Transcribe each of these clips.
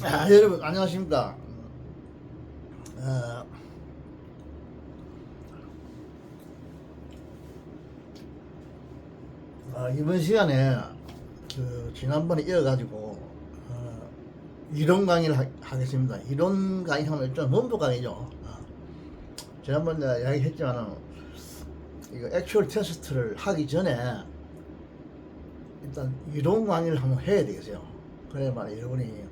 여러분 안녕하십니까. 어, 이번 시간에 지난번에 이어가지고 이론 강의를 하겠습니다. 이론 강의 하면 일단 원부 강의죠. 지난번에 이야기했지만은 이거 액츄얼 테스트를 하기 전에 일단 이론 강의를 한번 해야 되겠어요. 그래야만 여러분이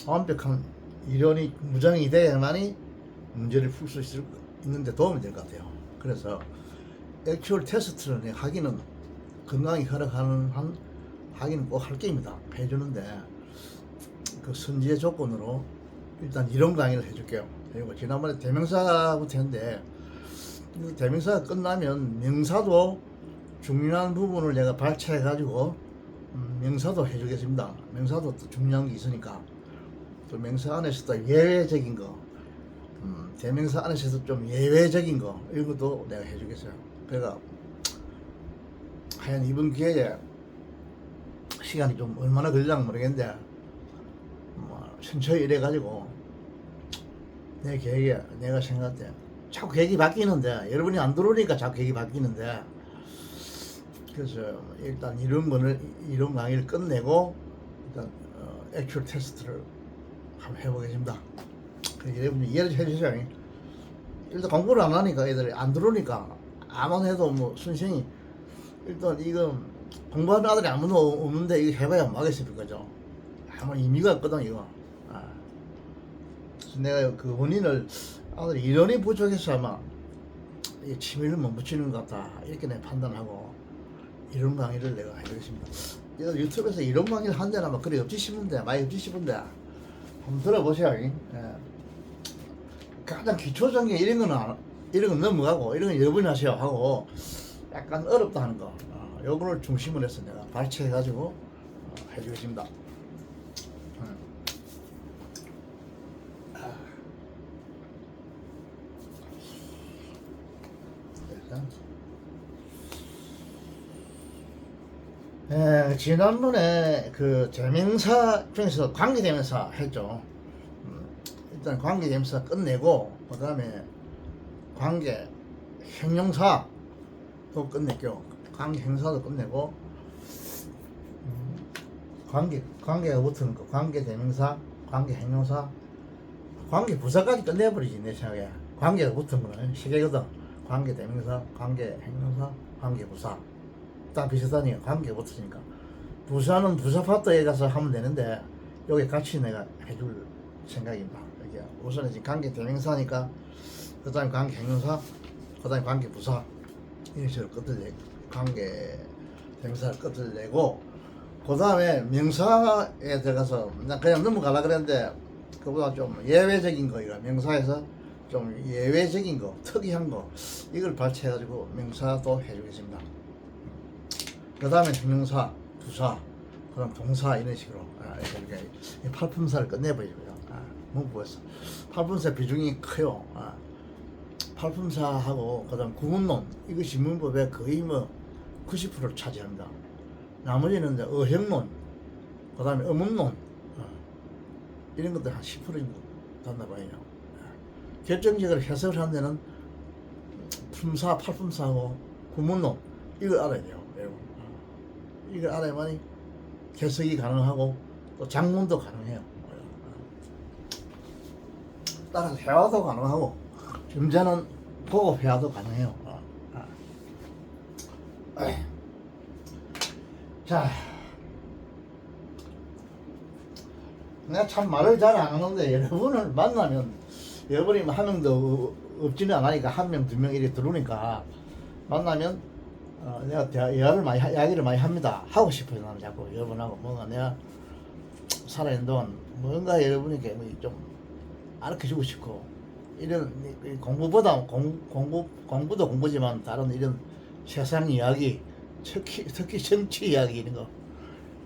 완벽한 이론이 무장이 돼야만이 문제를 풀 수 있는데 도움이 될 것 같아요. 그래서 액츄얼 테스트를 하기는 건강이 허락하는 한 하기는 꼭 할 게입니다. 해주는데 그 선지의 조건으로 일단 이론 강의를 해줄게요. 그리고 지난번에 대명사부터 했는데 대명사가 끝나면 명사도 중요한 부분을 내가 발췌해 가지고 명사도 해주겠습니다. 명사도 또 중요한 게 있으니까 또 명사 안에서도 예외적인 거 대명사 안에서도 좀 예외적인 거 이런 것도 내가 해주겠어요. 그러니까 하여간 이번 기회에 시간이 좀 얼마나 걸릴지 모르겠는데 천천히 이래가지고 내 계획에 내가 생각할 때 자꾸 계획이 바뀌는데 여러분이 안 들어오니까 자꾸 계획이 바뀌는데 그래서 일단 이런 강의를 끝내고 일단 액츄얼 테스트를 한번 해보겠습니다. 여러분이 이해를 해주세요. 일단 공부를 안 하니까 애들이 안 들어오니까 아무나 해도 뭐 선생이 일단 이거 공부하는 아들이 아무도 없는데 이거 해봐야 뭐 하겠습니까? 그죠? 아무 의미가 없거든 이거. 그래서 내가 그 원인을 아들이 이론이 부족해서 아마 취미를 못 붙이는 것 같다 이렇게 내가 판단하고 이론 강의를 내가 해보겠습니다. 유튜브에서 이론 강의를 한 데는 아마 그래 없지 싶은데 많이 없지 싶은데 한번 들어보세요. 예. 가장 기초적인 게 이런 건 넘어가고 이런 건 여러분이 하세요 하고 약간 어렵다 하는 거 요거를 중심으로 해서 내가 발췌해 가지고 해주겠습니다. 지난번에 그 대명사 중에서 관계대명사 했죠. 일단 관계대명사 끝내고 그 다음에 관계 형용사도 끝냈죠. 관계 형사도 끝내고 관계가 붙는 거 관계 대명사 관계 형용사 관계 부사까지 끝내버리지 내 생각에. 관계가 붙은 거는 시계거든. 관계 대명사 관계 형용사 관계 부사 다 비슷하니까 관계가 붙으니까 부사는 부사 파트에 가서 하면 되는데 여기 같이 내가 해줄 생각입니다. 이게 우선은 지금 관계 대명사니까 그 다음에 관계 형용사 그 다음에 관계 부사 이런 식으로 끝을 내 관계 대명사를 끝을 내고 그 다음에 명사에 들어가서 그냥 넘어가려고 그랬는데 그보다 좀 예외적인 거 이거 명사에서 좀 예외적인 거 특이한 거 이걸 발췌해가지고 명사도 해주겠습니다. 그 다음에 형용사 부사 그 다음 동사 이런 식으로 이렇게 팔품사를 끝내버리고요. 문구에서 팔품사 비중이 커요. 팔품사하고 그 다음 구문론 이것이 문법의 거의 뭐 90%를 차지합니다. 나머지는 이제 어형론 그 다음에 어문론 이런 것들 한 10% 정도 된다 봐요. 결정적으로 해석을 하는 데는 품사, 팔품사하고 구문론 이걸 알아야 돼요. 여러분. 이걸 알아야만이 해석이 가능하고 또 작문도 가능해요. 따라서 회화도 가능하고 점자는 보고 회화도 가능해요. 자, 내가 참 말을 잘 안 하는데 여러분을 만나면 여러분이 한 명도 없지는 않으니까 한 명, 두 명 이렇게 들어오니까 만나면 내가 이야기를 많이 합니다. 하고 싶어요. 나는 자꾸 여러분하고 뭔가 내가 살아있는 동안 뭔가 여러분에게 좀 알려주고 싶고 이런 공부보다 공부도 공부지만 다른 이런 세상 이야기 특히 정치 이야기 이런 거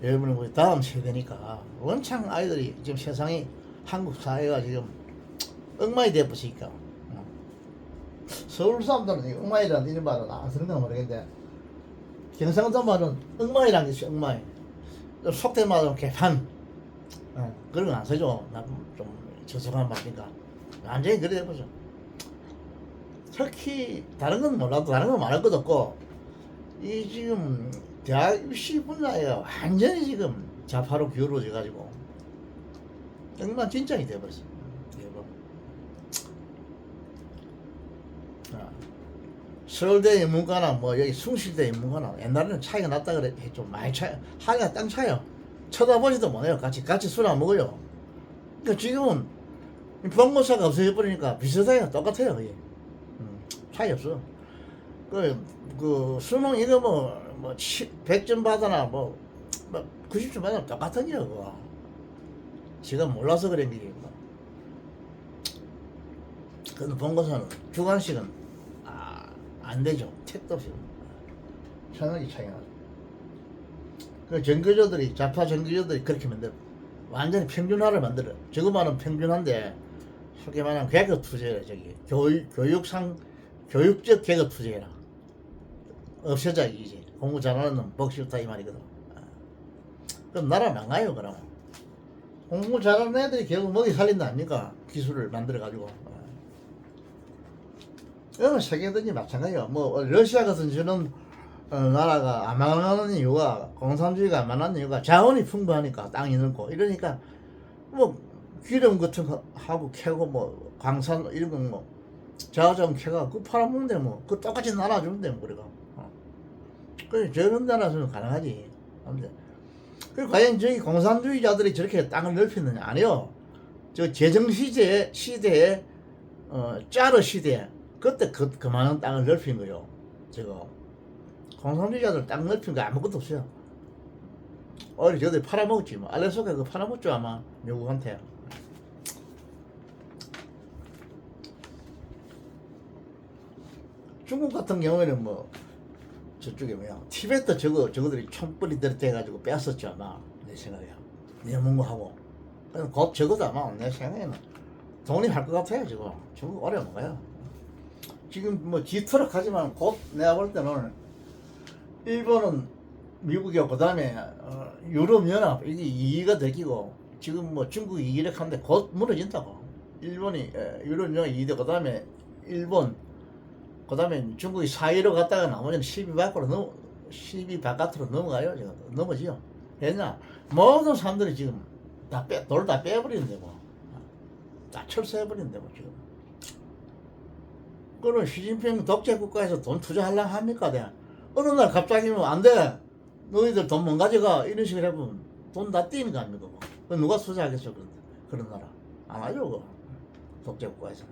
여러분은 우리 다음 세대니까 원창 아이들이 지금 세상이 한국 사회가 지금 엉망이 되어버리니까 서울 사람들은 엉망이라는 이런 말은 안 쓰는 건 모르겠는데 경상도 말은 엉망이라는 게 있어요. 엉망이 속된 말은 개판 그런 건 안 써줘. 나좀 저속한 말이니까. 완전히 그래 돼버려. 특히 다른 건 몰라도 다른 건 말할 것도 없고 이 지금 대학 입시 분야에 완전히 지금 좌파로 기울어져 가지고 정말 진짜이 돼버렸어. 서울대 인문과나 뭐 여기 숭실대 인문과나 옛날에는 차이가 났다 그래 좀 많이 차이 하기가 땅 차요. 쳐다보지도 못해요. 같이 술 안 먹어요. 그러니까 지금은 본고사가 없어져 버리니까 비슷해요. 똑같아요. 거의. 차이 없어. 그 수능 이거 뭐 100점 받아나 뭐 90점 받아나 똑같은 게요. 그거. 지금 몰라서 그런 게 뭐. 근데 본고사는 주관식은 안 되죠. 택도 없이. 천하게 차이가 나죠. 그 전교조들이, 좌파 전교조들이 그렇게 만들어. 완전히 평준화를 만들어. 저거만은 평준화인데, 쉽게 말하면 계급 투쟁이라, 저기. 교육적 계급 투쟁이라. 없애자, 이지. 공부 잘하는 놈, 복시부터 이 말이거든. 그럼 나라 망가요, 그러면. 공부 잘하는 애들이 결국 먹이 살린다 아닙니까? 기술을 만들어가지고. 어느 세계든지 마찬가지예요. 뭐 러시아 같은 저런 나라가 안 망하는 이유가 공산주의가 안 망하는 이유가 자원이 풍부하니까 땅이 넓고 이러니까 뭐 기름 같은 거 하고 캐고 뭐 광산 이런 거 뭐 자원 캐가 그 팔아먹는 데 뭐 그 똑같이 나눠주면 돼 뭐 우리가. 그래 저런 나라에서는 가능하지. 근데 그 과연 저희 공산주의자들이 저렇게 땅을 넓히느냐 아니요. 저 재정 시대에 짜르 시대에 그때 그만한 땅을 넓힌 거요. 저거 공산주의자들 땅 넓힌 거 아무것도 없어요. 어리 저들 팔아먹었지 뭐. 알래스카 그 팔아먹죠 아마 미국한테. 중국 같은 경우에는 뭐 저쪽에 뭐야 티베트 저거들이 총벌이 들이대가지고 뺐었죠 아마 내 생각에. 내문고하고 곧 적어도 아마 내 생각에는 독립할 것 같아요 지금. 중국 오래 못 가요. 지금 뭐 G트럭 하지만 곧 내가 볼 때는 일본은 미국이고 그 다음에 유럽연합 이게 2위가 되기고 지금 뭐 중국이 2위를 하는데 곧 무너진다고. 일본이 유럽연합 2위 그 다음에 일본 그 다음에 중국이 4위로 갔다가 나머지는 10위 바깥으로 넘어가요. 지금 넘어지요. 왜냐 모든 사람들이 지금 돌 다 빼버리는데 뭐 다 철수해버리는데 뭐 지금. 그럼 시진핑 독재 국가에서 돈 투자하려고 합니까? 내가 어느 날 갑자기 뭐 안 돼. 너희들 돈 못 가져가. 이런 식으로 해보면 돈 다 띄는 거 아닙니까? 그 누가 투자하겠어? 그런 나라. 안 하죠, 그 독재 국가에서.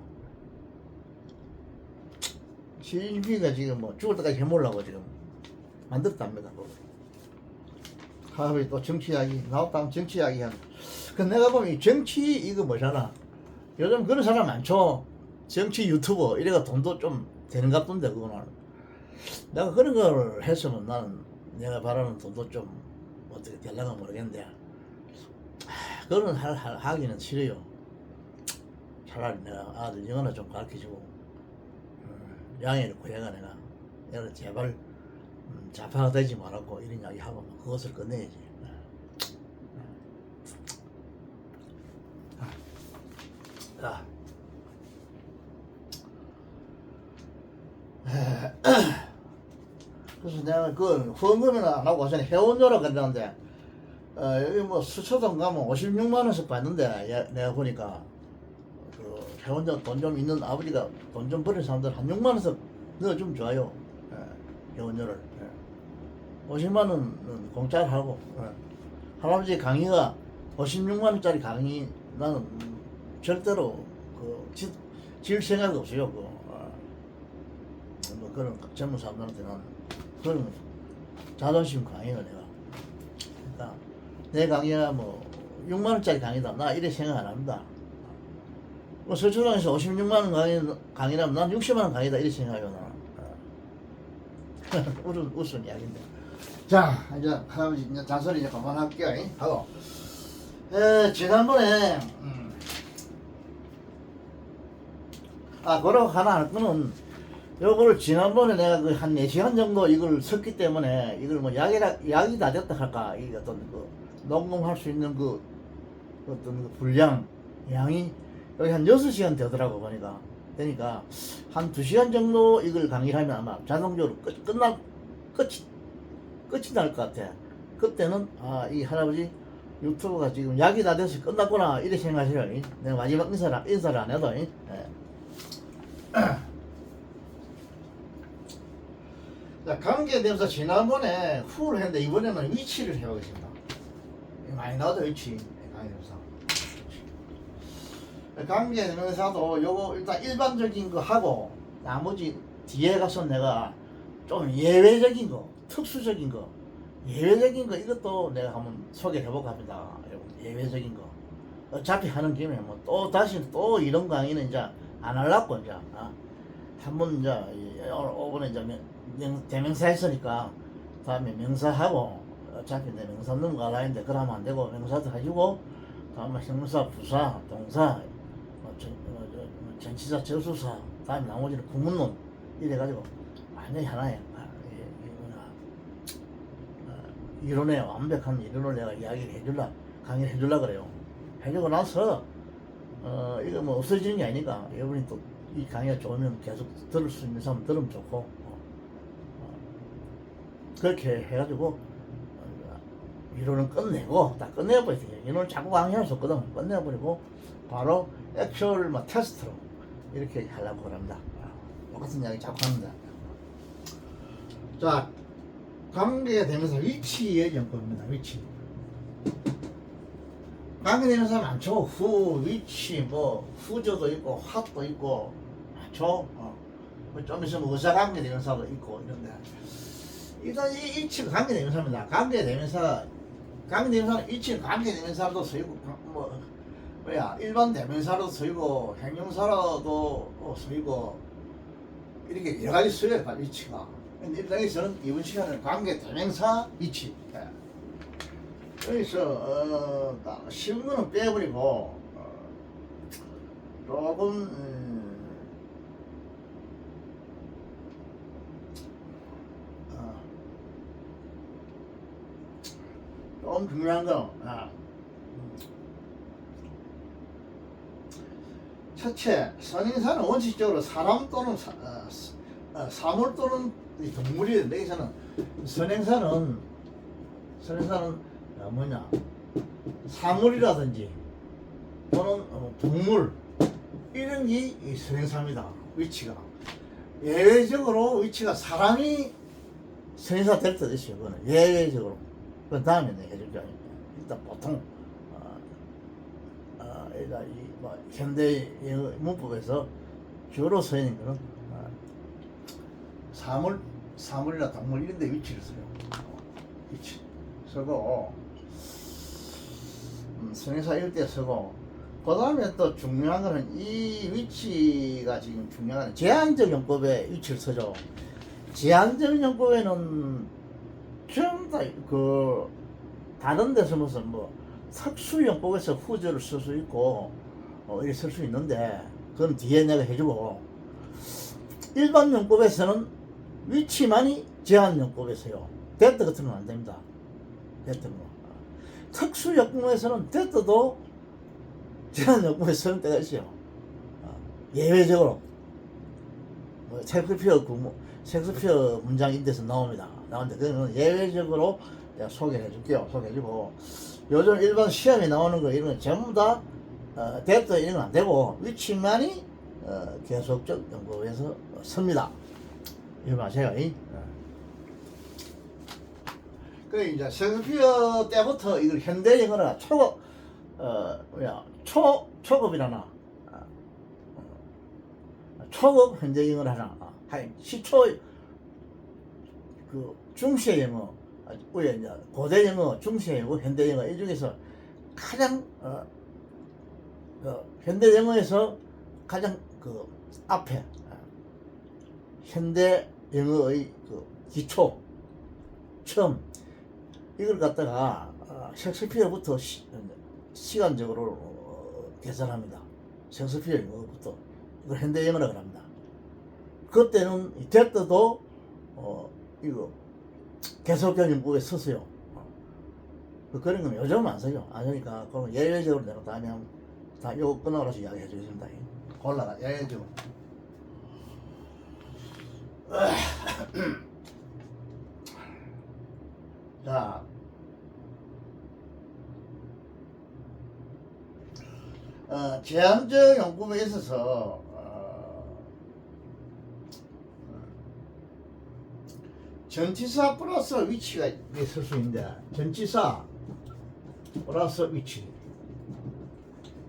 시진핑이가 지금 뭐 죽을 때까지 해보려고 지금 만들었답니다. 하루에 또 정치 이야기, 나왔다면 정치 이야기 하는. 그 내가 보면 정치 이거 뭐잖아. 요즘 그런 사람 많죠. 정치 유튜버 이래가 돈도 좀 되는 것 같던데 그거는 내가 그런 걸 했으면 나는 내가 바라는 돈도 좀 어떻게 되려나 모르겠는데 그거는 하기는 싫어요. 차라리 내가 아들 영어나 좀 가르쳐주고 양해를 구해가 내가 얘를 제발 좌파가 되지 말라고 이런 이야기 하고 그것을 끝내야지. 자. 그래서 내가 그 후원금은 안 하고 전에 회원료로 갔는데 여기 뭐 수초동 가면 56만원씩 받는데 내가 보니까 그 회원료 돈 좀 있는 아버지가 돈 좀 버린 사람들 한 6만원씩 넣어주면 좋아요. 회원료를 50만원은 공짜로 하고 할아버지 강의가 56만원짜리 강의 나는 절대로 질 생각 없어요. 뭐 그런 젊은 사람들한테는 그런 자존심 강해요 내가. 그러니까 내 강의가 뭐 6만원짜리 강의다 나 이래 생각 안 합니다. 뭐 서초동에서 56만원 강의라면 난 60만원 강의다 이래 생각해요 나는. 웃은 이야기인데. 자 이제 할아버지 이제 잔소리 이제 그만할게요. 하고 지난번에 그러고 하나 할 거는 요거를 지난번에 내가 그 한 4시간 정도 이걸 썼기 때문에 이걸 뭐 약이 다 됐다 할까 이 어떤 그 녹음할 수 있는 그 어떤 그 분량, 양이 여기 한 6시간 되더라고 보니까. 그러니까 한 2시간 정도 이걸 강의를 하면 아마 자동적으로 끝이 날 것 같아. 그때는 아, 이 할아버지 유튜브가 지금 약이 다 돼서 끝났구나 이렇게 생각하시려. 내가 마지막 인사를 안 해도. 예. 자, 관계대명사 지난번에 후를 했는데 이번에는 위치를 해보겠습니다. 많이 나오죠, 위치. 관계대명사. 관계대명사도 요거 일단 일반적인 거 하고 나머지 뒤에 가서 내가 좀 예외적인 거, 특수적인 거, 예외적인 거 이것도 내가 한번 소개해볼까 합니다. 예외적인 거. 어차피 하는 김에 뭐 또 다시 또 이런 강의는 이제 안 하려고 이제 한번 이제 오번에 이제 대명사 했으니까 다음에 명사하고 어차피 내 명사 넘어가려 했는데 그러면 안 되고 명사도 해주고 다음에 형사, 부사, 동사, 전치사, 저수사 다음에 나머지는 구문론 이래가지고 완전히 하나에 이론에 완벽한 이론을 내가 이야기를 해줄라 강의를 해줄라 그래요. 해주고 나서 이거 뭐 없어지는 게 아니니까 여러분이 또 이 강의가 좋으면 계속 들을 수 있는 사람 들으면 좋고 그렇게 해가지고 이론은 끝내고 다 끝내버리세요. 이론을 자꾸 강의할 수 없거든. 끝내버리고 바로 액츄얼 뭐 테스트로 이렇게 하려고 합니다. 똑같은 이야기 자꾸 합니다. 자, 관계대명사 위치의 연법입니다. 위치. 관계대명사 많죠. 후, 위치, 뭐 후조도 있고 화도 있고 많죠. 좀 있으면 의사관계대명사도 있고 이런데 일단 이 위치가 관계대명사입니다. 관계대명사는 위치는 관계대명사로도 쓰이고 일반 대명사로도 쓰이고 행용사로도 쓰이고 이렇게 여러 가지 쓰여요. 위치가. 근데 일단 여기서는 이번 시간은 관계대명사 위치. 여기서 쉬운 거는 빼버리고 조금 좀 중요한 거 첫째, 선행사는 원칙적으로 사람 또는 사물 또는 동물이 되는데 여기서는 선행사는 뭐냐 사물이라든지 또는 동물 이런 게 선행사입니다. 위치가 예외적으로 위치가 사람이 선행사 될 때도 있어요. 그거는 예외적으로. 그 다음에 내가 해줄게. 일단 보통 일단 뭐 현대 영어 문법에서 주로 쓰이는 거는 사물이나 동물 이런 데 위치를 써요. 위치 쓰고 선행사 이럴 때 쓰고 그 다음에 또 중요한 거는 이 위치가 지금 중요한 건 제한적 용법에 위치를 쓰죠. 제한적 용법에는 전부 다 다른 데서 무슨 뭐 특수 용법에서 후절을 쓸 수 있고 이렇게 쓸 수 있는데 그건 뒤에 내가 해주고 일반 용법에서는 위치만이 제한 용법에서요. 대트 같은 건 안 됩니다. 대트 뭐. 특수 용법에서는 대트도 제한 용법에 쓰는 때가 있어요. 예외적으로 뭐 셰익스피어 문장인데서 나옵니다. 나오는데 그거는 예외적으로 내가 소개를 해줄게요. 소개해주고 요즘 일반 시험에 나오는 거 이런 건 전부 다 대트 이런 건 안 되고 위치만이 계속적 용법에서 씁니다. 이거 마세요. 그 이제 셰익스피어 때부터 이걸 현대 영어나 초급이라나 초급 현대 영어를 하나 시초 그 중세 영어 우리 이제 고대 영어, 중세 영어, 현대 영어 이 중에서 가장 현대 영어에서 가장 그 앞에 현대 영어의 그 기초 처음 이걸 갖다가 셰익스피어부터 시간적으로 계산합니다. 셰익스피어 영어부터 이걸 현대 영어라고 합니다. 그때는 데트도 이거 계속적인 문법에 썼어요. 그런 건 요즘은 안 써요. 안 쓰니까 그럼 예외적으로 내가 다음에 다 요거 끊어가서 이야기해 주겠습니다. 골라가 예외적으로. 자, 제한적 용법에 있어서 전치사 플러스 위치가 있을 수 있는데 전치사 플러스 위치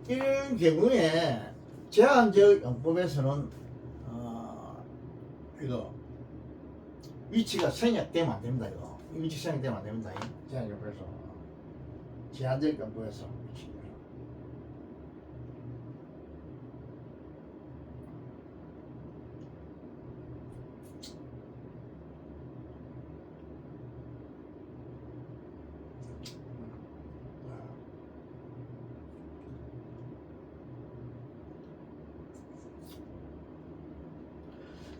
이런 경우에 제한적 용법에서는 이거 위치가 생략되면 안 됩니다. 이거 위치 생략되면 안 됩니다. 제한적 용법에서 제한적 용법에서 위치.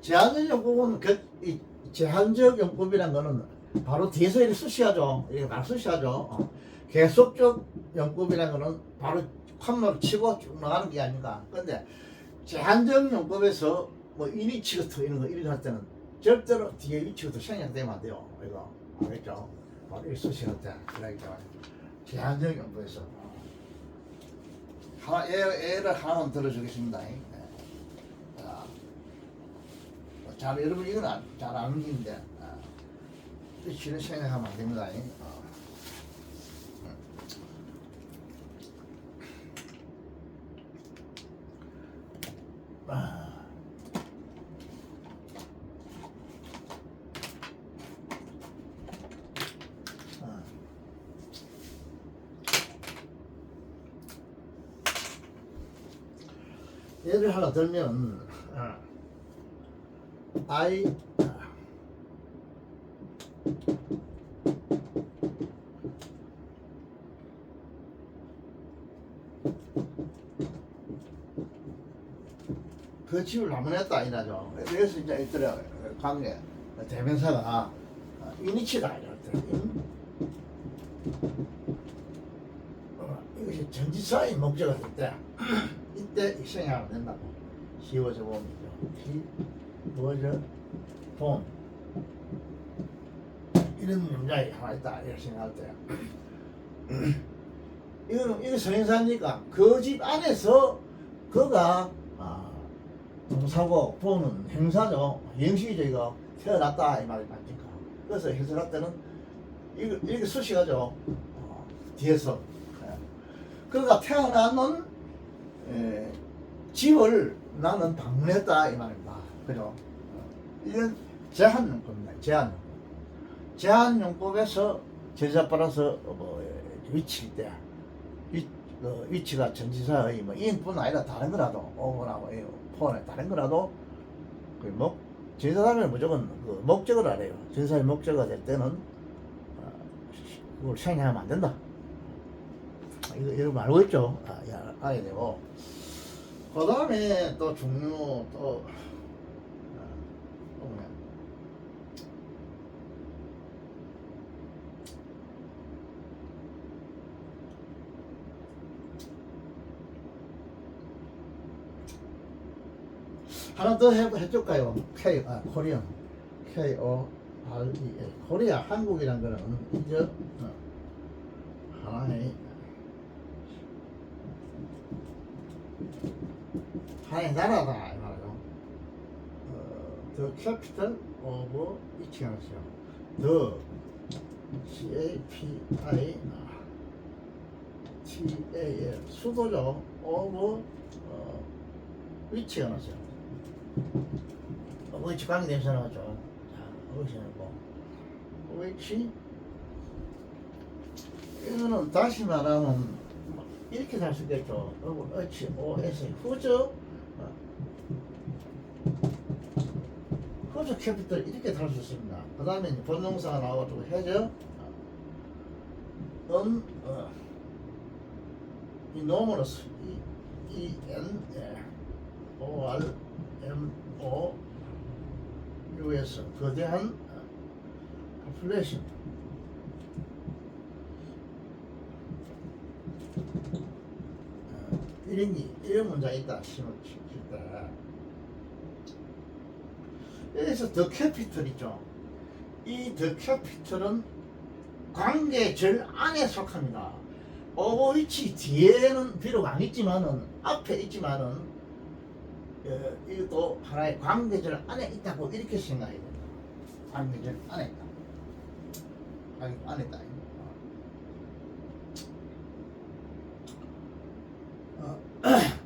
제한적 용법은 이 제한적 용법이란 거는 바로 뒤에서 이렇게 수시하죠. 이렇게 막 수시하죠. 계속적 용법이란 거는 바로 컴마로 치고 쭉 나가는 게 아닌가. 근데 제한적 용법에서 뭐 이 위치부터 이런 거 이렇게 할 때는 절대로 뒤에 위치부터 생략되면 안 돼요. 이거 알겠죠? 바로 이 수시할 때 그러니까 제한적 용법에서 예를 하나만 들어주겠습니다. 잘 여러분 이건 잘 아는 일인데 위치는 생각하면 안 됩니다. 예를 하나 들면 I 그 집을 방문했다 아니라죠. 그래서 이제 있더라 관계 대명사가 인이치다 이랬더라. 이것이 전지사의 목적을 할 때 이때 생각하면 된다고. 쉬워져 보면 쉬워져 본 이런 문장이 하나 있다 이렇게 생각할 때 이거 선행사니까 그 집 안에서 그가 동사고 본은 행사죠. 형식이죠. 이거 태어났다 이 말이 맞니까. 그래서 해석할 때는 이렇게 수식하죠. 뒤에서 그러니까 태어나는 집을 나는 방문했다 이 말입니다. 그죠? 이건 제한용법입니다. 제한용법에서 제자 따라서 위치일 때 위치가 전지사의 인뿐 아니라 다른 거라도 오거나 포함해 다른 거라도 전지사면 무조건 그 목적을 알아요. 전지사의 목적이 될 때는 그걸 생략하면 안 된다. 이거 여러분 알고 있죠? 알아야 되고 그 다음에 또 중요 또 하나 더 해줄까요? 코리안 KOREA 코리아 한국이란 거는 이제 하나의 나라다 이 말이죠. The capital of each 나라죠. The CAPITAL 수도죠. of 위치가 나죠. 위치 관계대명사 나왔죠. 자, 위치는 뭐 위치 이거는 다시 말하면 이렇게 살 수 있겠죠. 어치 OS 후저 후저 캐피털 이렇게 달 수 있습니다. 그 다음에 본동사가 나와가지고 해저 이 노머러스 ENORMOUS 거대한 population 이런 문장이 있다 싶을 때 여기서 더 캐피털 있죠. 이 더 캐피털은 관계절 안에 속합니다. 오버위치 뒤에는 비록 안 있지만은 앞에 있지만은 이것도 하나의 관계절 안에 있다고 이렇게 생각해야 됩니다. 관계절 안에 있다. 안에 있다.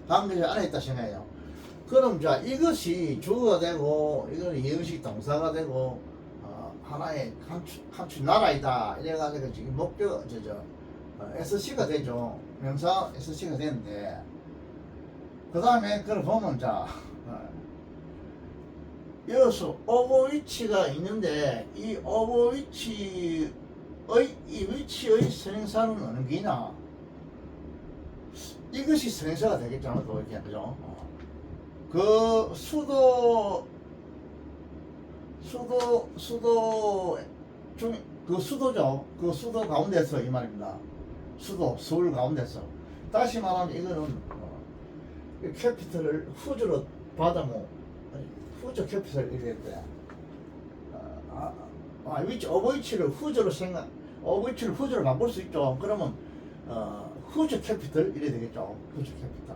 관계절 안에 있다 생각해요. 그럼 자 이것이 주어가 되고 이거는 이형식 동사가 되고 하나의 감추 나라이다 이래가지고 지금 목적 SC가 되죠. 명사 SC가 되는데 그 다음에 그걸 보면 자 여기서 오버위치가 있는데 이 오버위치의 이 위치의 선행사는 어느 게냐 이것이 선행사가 되겠죠. 또 이렇게 그죠. 그 수도 중 그 수도죠. 그 수도 가운데서 이 말입니다. 수도 서울 가운데서 다시 말하면 이거는 캐피털을 후주로 받아모 후저 캐피털 이래야 돼. 위치 오버위치를 후저로 오버위치를 후저로 바꿀 수 있죠. 그러면 후저 캐피털 이래 되겠죠. 후저 캐피털.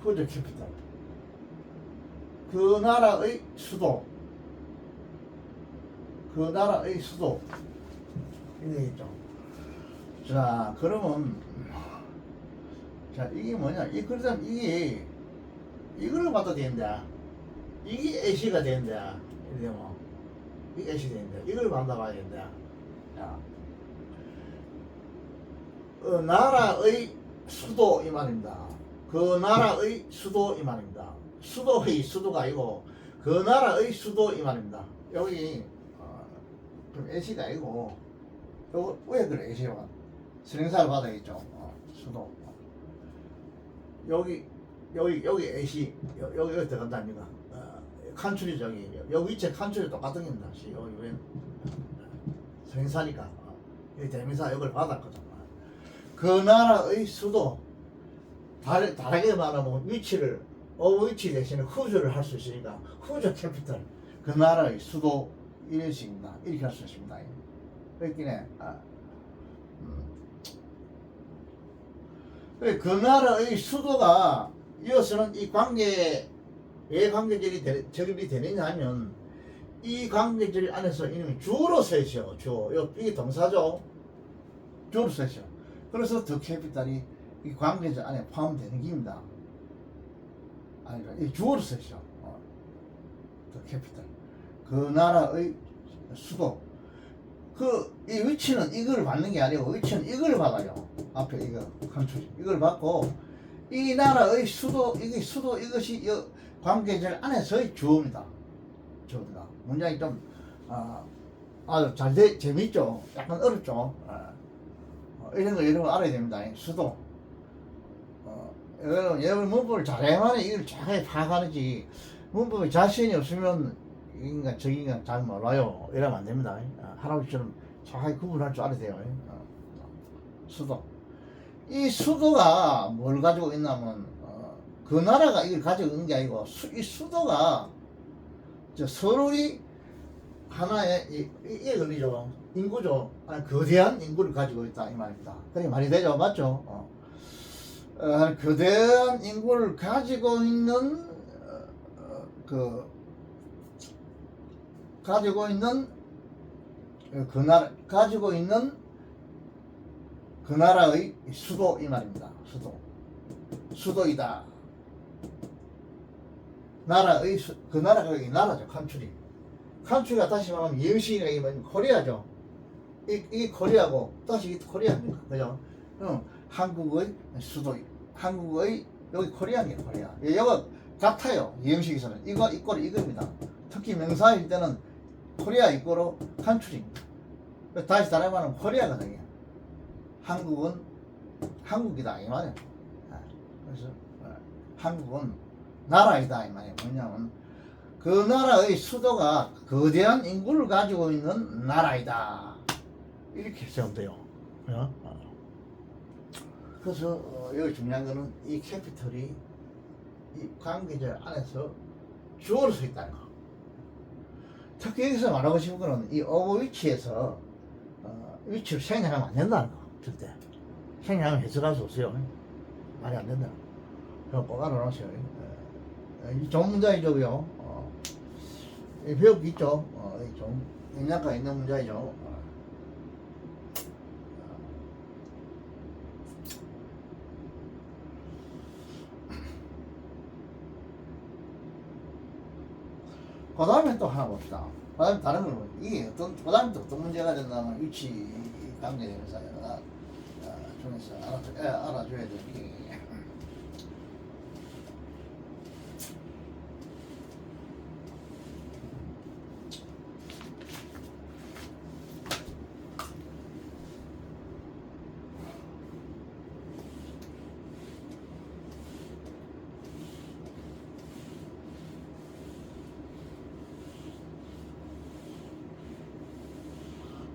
후저 캐피털. 그 나라의 수도. 이게 있죠. 자, 그러면 자 이게 뭐냐? 그러자면 이게 이거를 받아야 되는데 이게 애시가 되는데 이게 뭐 이게 애시 되는데 이걸 받아봐야 되는데 자, 나라의 수도 이 말입니다. 그 나라의 수도 이 말입니다. 수도의 수도가 아니고 그 나라의 수도 이 말입니다. 여기 그럼 애시가 아니고 요거 왜 그래 애시가 선행사를 받아야겠죠. 수도 여기 애시 여기 들어간다 아닙니까? 칸출이 여기 위치에 칸출이 똑같은 겁니다. 여기 왜 선행사니까 여기 대명사 여기를 받았거든. 그 나라의 수도 다르게 말하면 위치를 오버위치 대신에 후주를 할 수 있으니까 후주 캐피털 그 나라의 수도 이런 식입니다. 이렇게 할 수 있습니다. 그렇긴 그 나라의 수도가 이어서는 이 관계 왜 관계절이 적립이 되느냐 하면 이 관계절 안에서 이놈이 주어로 쓰여져. 주어 이게 동사죠. 주어로 쓰여져. 그래서 더 캐피탈이 이 관계절 안에 포함되는 겁니다. 아니라 이 주어로 쓰여져. 더 캐피탈 그 나라의 수도 이 위치는 이걸 받는 게 아니고 위치는 이걸 받아요. 앞에 이거 컨트롤 이걸 받고 이 나라의 수도 이것이 관계절 안에서의 주어입니다. 주어입니다. 문장이 좀 아주 재밌죠. 약간 어렵죠. 이런 거 알아야 됩니다. 수도. 여러분 문법을 잘해야만 이걸 잘 파악하는지 문법에 자신이 없으면 저 인간 잘 몰라요. 이러면 안 됩니다. 할아버지처럼 정확하게 구분할 줄 알아야 돼요. 수도. 이 수도가 뭘 가지고 있냐면 그 나라가 이걸 가지고 있는 게 아니고 이 수도가 서울이 하나의 이게 걸리죠. 인구죠. 거대한 인구를 가지고 있다 이 말입니다. 그게 말이 되죠. 맞죠? 거대한 인구를 가지고 있는 그 나라의 수도 이 말입니다. 수도이다. 그 나라가 여기 나라죠. 칸츄리가 다시 말하면 영식이면 코리아죠. 이 코리아고 다시 코리아입니다. 그죠? 한국의 수도, 한국의 여기 코리아입니다. 코리아. 여기가 같아요. 영식에서는 이꼴이 이겁니다. 특히 명사일 때는 코리아 이꼴로 칸츄리입니다. 다시 다른 말은 코리아가 되게. 한국은 한국이다 이 말이에요. 그래서 한국은 나라이다 이 말이에요. 뭐냐면 그 나라의 수도가 거대한 인구를 가지고 있는 나라이다. 이렇게 해석돼요. 그래서 여기 중요한 거는 이 캐피털이 이 관계절 안에서 주어로 서 있다는 거. 특히 여기서 말하고 싶은 거는 이 어부 위치에서 위치를 생략하면 안 된다는 거. 절대 생략하면 해석할 수 없어요. 말이 안 된다. 그럼 꼭 알아놓으세요. 이 좋은 문장이죠요. 배우기 있죠. 좀 영양가 있는 문장이죠. 그 다음에 또 하나 봅시다. 그 다음에 다른 걸 보면, 이게 어떤, 그 다음에 또 어떤 문제가 된다면, 위치 관계되면서, 중에서 알아줘야 될 게.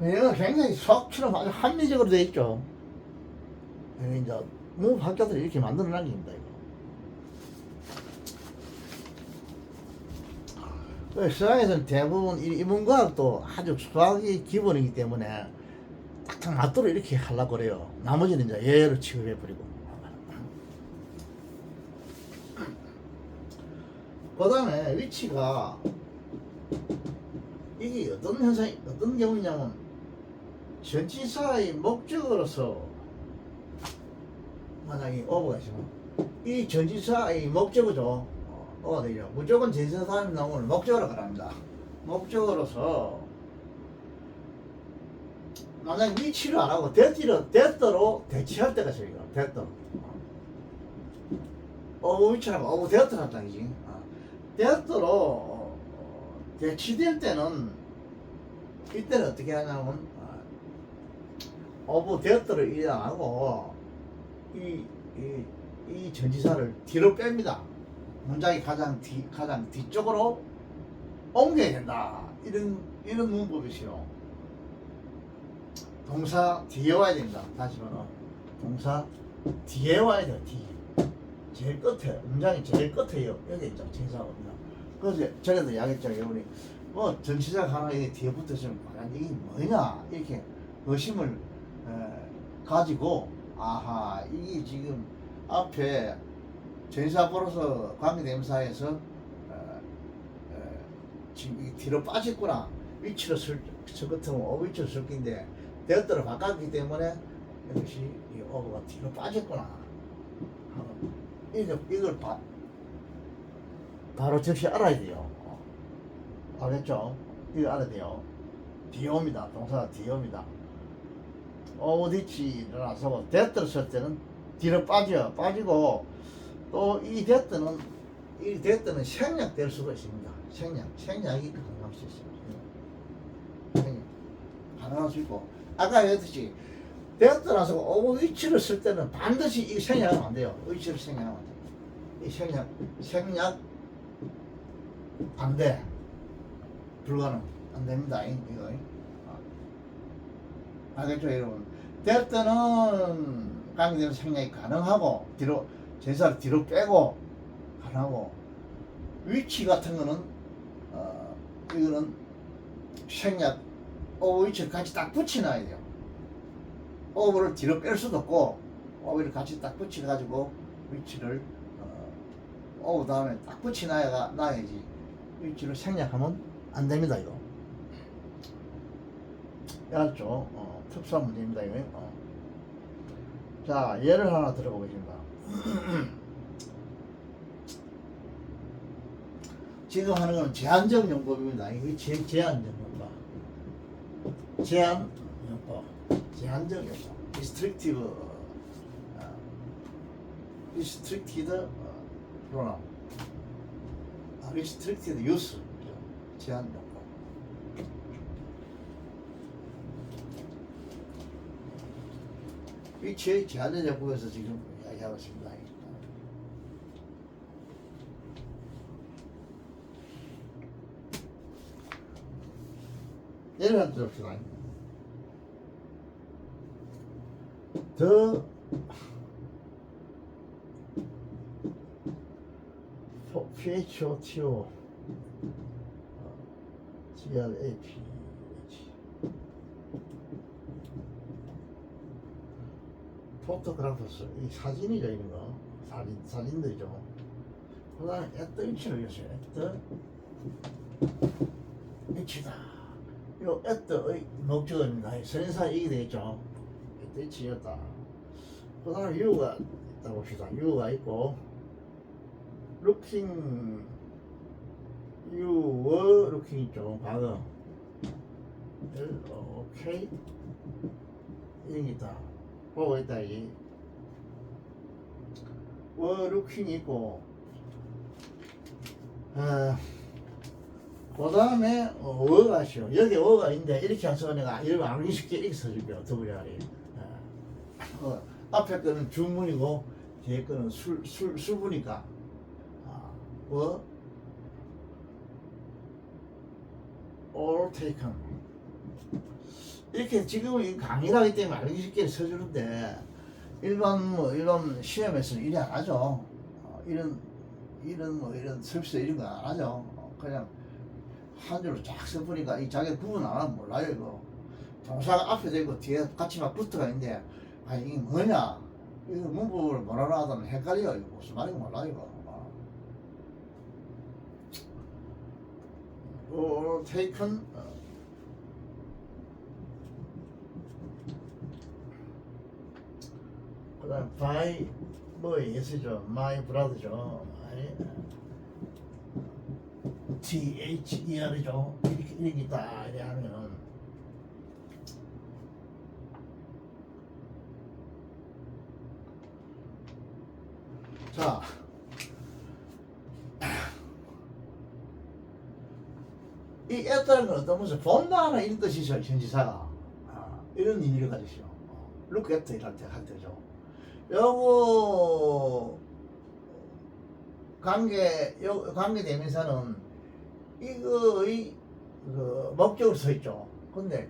얘가 굉장히 수학처럼 아주 합리적으로 되어 있죠. 이게 이제 문학자들이 이렇게 만들어 놨깁니다 이거. 수학에서는 대부분 이 인문과학도 아주 수학이 기본이기 때문에 딱딱 맞도록 이렇게 하려고 그래요. 나머지는 이제 예외로 취급해버리고. 그 다음에 위치가 이게 어떤 현상이, 어떤 경우냐면 전치사의 목적으로서 만약에 어부가 있으면 이 전치사의 목적어죠. 어가 되죠. 무조건 전치사 다음에 나오는 목적어로 가랍니다. 목적어로서 만약 위치를 안 하고 대떠로 대치할 때가 있어요. 대떠. 어부 위치라고 어부 대떠를 한다 이지. 대떠로 대치될 때는 이때는 어떻게 하냐면 어부 대떠를 일어나고 이 전치사를 뒤로 뺍니다. 문장이 가장 뒤쪽으로 옮겨야 된다. 이런 문법이시요. 동사 뒤에 와야 됩니다. 다시 말하면 동사 뒤에 와야 돼요. 뒤. 제일 끝에, 문장이 제일 끝에요. 여기 있죠. 전치사가 없나. 그래서 전에도 이야기했죠. 여러분이 뭐 전치사가 하나 이게 뒤에 붙었으면 과연 이게 뭐냐 이렇게 의심을 가지고 아하 이게 지금 앞에 전치사 벌어서 관계대명사에서 지금 이 뒤로 빠졌구나. 위치로 쓸 것같으면 어위치로 쓸 건데 대어대로 바꿨기 때문에 이것이 이 어부가 뒤로 빠졌구나. 이걸 바로 즉시 알아야 돼요. 알겠죠? 이거 알아야 돼요. 뒤에 옵니다. 동사가 뒤에 옵니다. 어디치 일어나서 대어대로 쓸 때는 뒤로 빠지고 또 이 대어는 생략될 수가 있습니다. 생략이 가능할 수 있습니다. 가능할 수 있고 아까 얘기했듯이 대어떠나서 어부 위치를 쓸 때는 반드시 이 생략하면 안 돼요. 위치를 생략하면 안 돼요. 이 생략 안 돼. 불가능. 안 됩니다. 이거. 알겠죠, 여러분? 대어떠는 관계되는 생략이 가능하고 뒤로 전치사를 뒤로 빼고 가능하고 위치 같은 거는 이거는 생략 어부 위치를 같이 딱 붙여놔야 돼요. 어부를 뒤로 뺄 수도 없고 어부를 같이 딱 붙여가지고 위치를 어부 다음에 딱 붙여놔야지 위치를 생략하면 안 됩니다. 이거 알았죠? 특수한 문제입니다. 이거. 자, 예를 하나 들어보겠습니다. 지금 하는 건 제한적 용법입니다. 이게 제한적 용법. 제한적 용법. restricted pronoun. restricted use. 제한 용법. 위치의 제한적 용법에서 지금 이야기하고 있습니다. 예를 한번 들읍시다. PHOTO GRAPH 포토그래퍼스 이 사진이죠 이런 거 사진들이죠. 그 다음에 at 위치를 이겼어요. at 위치다. 요 at의 목적어입니다. 선행사 이게 되겠죠. at 위치였다. 그 다음에 you가 있다 봅시다. you가 있고 looking you were looking 있죠. 과거 LOK 이런 게 있다. 보고 있다 이 were looking 있고 그 다음에 어가 있어요. 여기 어가 있는데 이렇게 안 써. 내가 이러면 알기 쉽게 이렇게 써줄게요. 더블리알이 앞에 거는 주문이고 뒤에 거는 술부니까 all taken 이렇게 지금은 강의라기 때문에 알기 쉽게 써주는데 일반 시험에서는 이래 안 하죠. 이런 서비스 이런 거 안 하죠. 그냥 한 줄로 쫙 써보니까 이 자기 구분 안 하면 몰라요. 이거 동사가 앞에 되고 뒤에 같이 막 붙어가 있는데 이게 뭐냐 이거 문법을 뭐라고 하다면 헷갈려요. 이거 무슨 말인지 몰라요. 이거 all taken 그 다음 by 뭐에 예스죠. my brother죠. THER죠. 이렇게 있다 이래 하면은 자 이 애다는 건 어떤 것을 본다 하나 이런 뜻이죠. 현지사가 이런 의미를 가지죠. look at 이럴 때 할 때죠. 요거 관계 대명사는 이거의 그 목적으로 서 있죠. 근데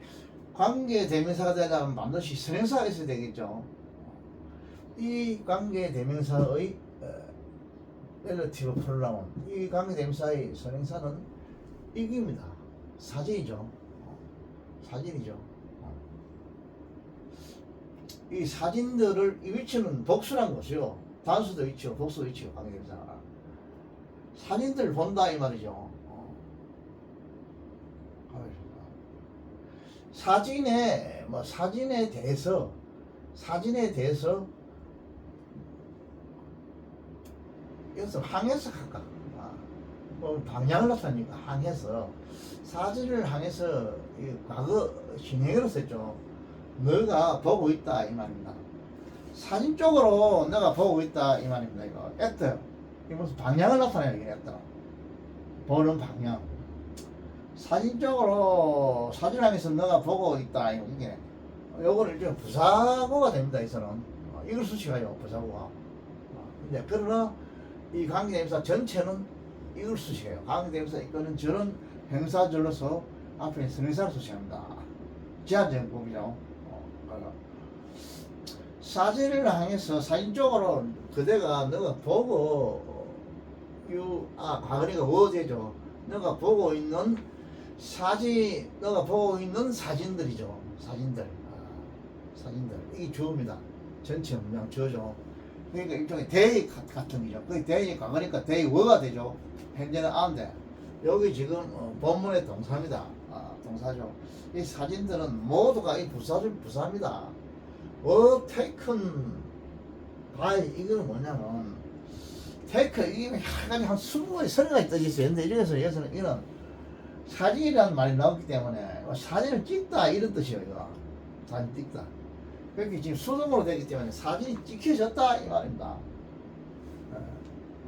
관계 대명사가 되려면 반드시 선행사가 있어야 되겠죠. 이 관계 대명사의 relative pronoun 이 관계 대명사의 선행사는 이깁니다. 사진이죠. 사진이죠. 이 사진들을 이 위치는 복수란 것이요. 단수도 위치고 복수도 위치고 관계대명사가 사진들 본다 이 말이죠. 사진에 대해서 여기서 항해서 할까? 방향을 나타내니까 항해서 사진을 향해서 과거 진행으로 썼죠. 너가 보고 있다 이 말입니다. 사진 쪽으로 너가 보고 있다 이 말입니다. 이거 at 이 무슨 방향을 나타내는 게 at 보는 방향 사진 쪽으로 사진을 향해서 너가 보고 있다 이게 요거는 이제 부사고가 됩니다. 이서는 이걸 수식하죠. 부사고가 근데 그러나 이 관계대명사 전체는 이걸 수식해요. 관계대명사 이거는 저런 행사절로서 앞에 선행사를 수식합니다. 제한제법이죠. 사진을 향해서 사진 쪽으로 그대가 너가 보고 과거니까 워되죠. 너가 보고 있는 사진들이죠. 사진들 이게 주어입니다. 전체 문장 주어죠. 그러니까 일종의 대의 같은 거죠. 그 대의 과거니까 대의 워가 되죠. 현재는 안돼. 여기 지금 본문의 동사입니다. 동사죠. 이 사진들은 모두가 이 부사입니다. taken by 이거는 뭐냐면 take 이게 약간 한 20개 30가지 뜻이 있어요. 근데 여기서는 이런 사진이라는 말이 나왔기 때문에 사진을 찍다 이런 뜻이에요. 이거 사진 찍다. 그렇게 지금 수동으로 되기 때문에 사진이 찍혀졌다 이 말입니다.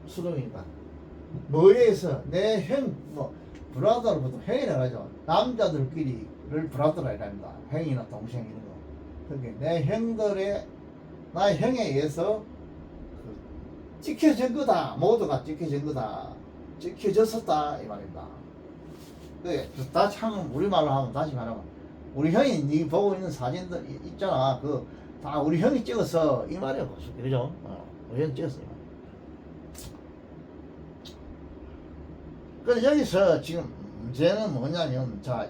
수동이니까 뭐에 의해서 내 브라더를 보통 형이라고 하죠. 남자들끼리를 브라더라 이랍니다. 형이나 동생 이런 거. 그러니까 내 형들의 나의 형에 의해서 찍혀진 거다. 모두가 찍혀진 거다. 찍혀졌었다 이 말입니다. 다시 한번 우리말로 하면 다시 말하면 우리 형이 네 보고 있는 사진들 있잖아. 그 다 우리 형이 찍어서 이 말이야. 그죠? 우리 형이 찍었어. 그래서 여기서 지금 문제는 뭐냐면, 자,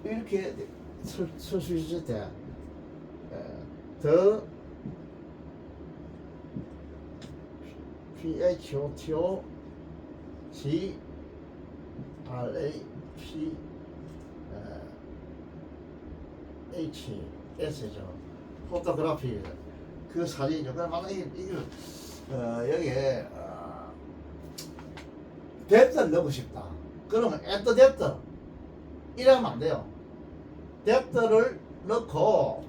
이렇게 쓸 수 있을 때, 더 PHOTO G RAP HS죠. 포토그래피 그 사진이죠. 그럼 만약에 이걸 여기에 뎁트를 넣고 싶다. 그러면 at depth 이러면 안 돼요. 뎁트를 넣고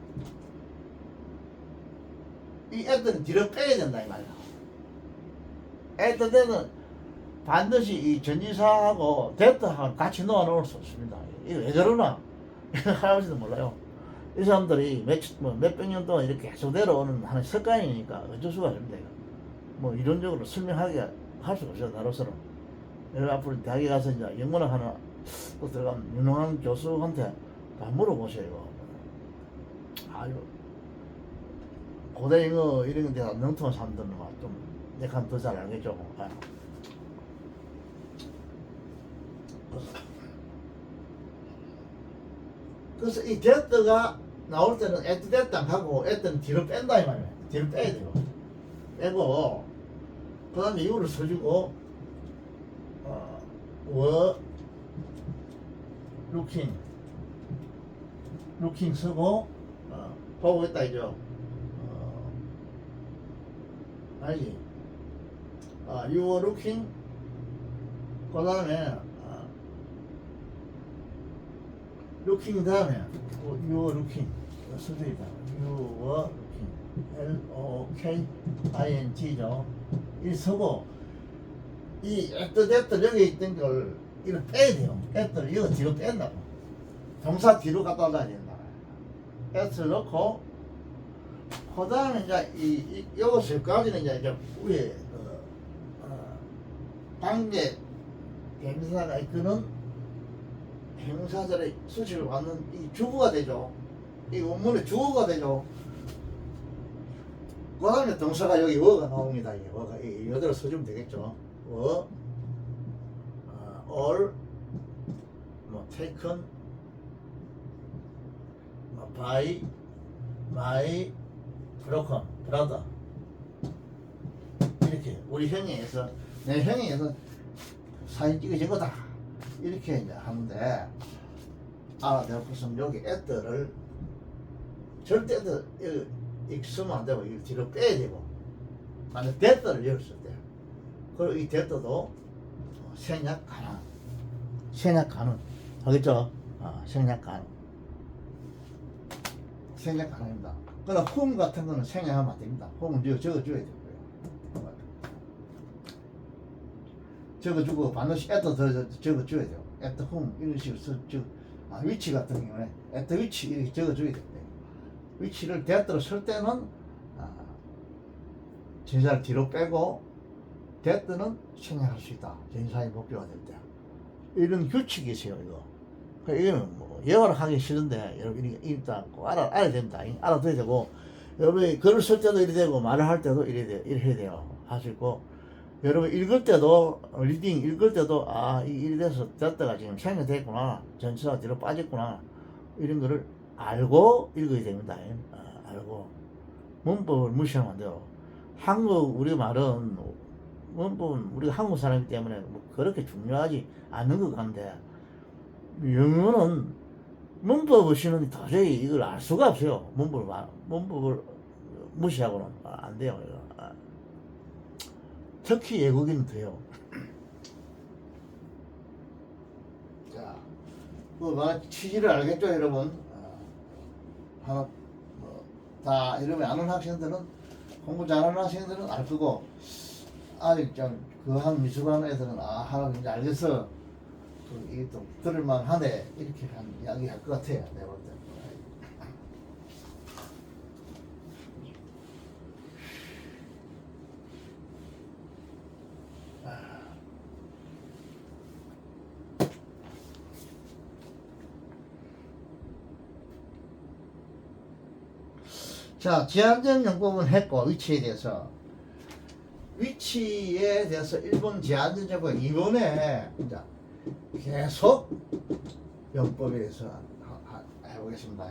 이 at는 뒤로 빼야 된다 이 말이야. at depth는 반드시 이 전지사하고 뎁트하고 같이 넣어 놓을 수 없습니다. 이거 왜 저러나? 할아버지도 몰라요. 이 사람들이 몇백 년 동안 이렇게 계속 내려오는 하는 습관이니까 어쩔 수가 없습니다. 뭐 이론적으로 설명하기가 할 수가 없어요. 나로서는. 여러분 앞으로 대학에 가서 이제 영문학 하나 또 들어가면 유능한 교수한테 다 물어보세요. 이거. 아유 고대 영어 이런 데 능통한 사람들은 좀 내가 더 잘 알겠죠. 그래서 이 데트가 나올 때는 at 데트 안 하고 at는 뒤로 뺀다 이 말이에요. 뒤로 빼야 돼요. 빼고 그 다음에 이거를 써주고 looking 쓰고 보고 있다 이죠. 알지? you were looking 그 다음에 looking 다음에 you were looking 써져 있다. you were looking LOKING죠. 이 쓰고 이 at that 여기 있던 걸 이걸 빼야 돼요. at를 이거 뒤로 뺀다고. 동사 뒤로 갖다 놔야 된다. at를 넣고 그 다음에 이제 여기서까지는 이제 위에 관계 대명사가 이끄는 형용사절의 수식을 받는 이 주어가 되죠. 이 원문의 주어가 되죠. 그 다음에 동사가 여기 워가 나옵니다. 이게 워가 이대로 써주면 되겠죠. 워, all, 뭐 taken, 뭐 by, my, broken, brother 이렇게 우리 형에서 내 형에서 사진 찍어진 거다 이렇게 이제 하는데 알아들 것은 여기 at를 절대 이렇게 쓰면 안 되고 이걸 뒤로 빼야 되고 만약 that를 열었을 때 그리고 이 that도 생략 가능 알겠죠? 생략 가능입니다. 그러나 whom 같은 거는 생략하면 안 됩니다. whom은 적어줘야 되고요. 적어주고 반드시 at 적어줘야 돼요. at whom 이런 식으로 위치 같은 경우에 at 위치 이렇게 적어줘야 돼요. 위치를 that로 쓸 때는 전사를 뒤로 빼고 that는 생략할 수 있다. 전사의 목표가 될 때. 이런 규칙이 있어요. 이거는 뭐 영어를 하기 싫은데 여러분 일단 꼭 알아야 됩니다. 알아둬야 되고 여러분이 글을 쓸 때도 이래 되고 말을 할 때도 이래 해야 돼요. 할 수 있고 여러분 읽을 때도 리딩 읽을 때도 이래 돼서 됐다가 지금 생략됐구나. 전치사가 뒤로 빠졌구나. 이런 거를 알고 읽어야 됩니다. 알고 문법을 무시하면 안 돼요. 우리 말은 문법은 우리가 한국 사람이기 때문에 뭐 그렇게 중요하지 않는 것 같은데 영어는 문법 없이는 도저히 이걸 알 수가 없어요. 문법을 무시하고는 안 돼요. 특히 외국인은 돼요. 자, 취지를 알겠죠, 여러분? 하나, 다 여러분 아는 학생들은 공부 잘하는 학생들은 알 거고 아직 좀 한 미숙한 애들은 하나 이제 알겠어. 이게 또 들을만 하네 이렇게 이야기 할 것 같아요. 내가 볼 때. 자, 제한적 용법은 했고 위치에 대해서 위치에 대해서 일본 제한전제법 이번에 이제 계속 영법에 대해서 해보겠습니다.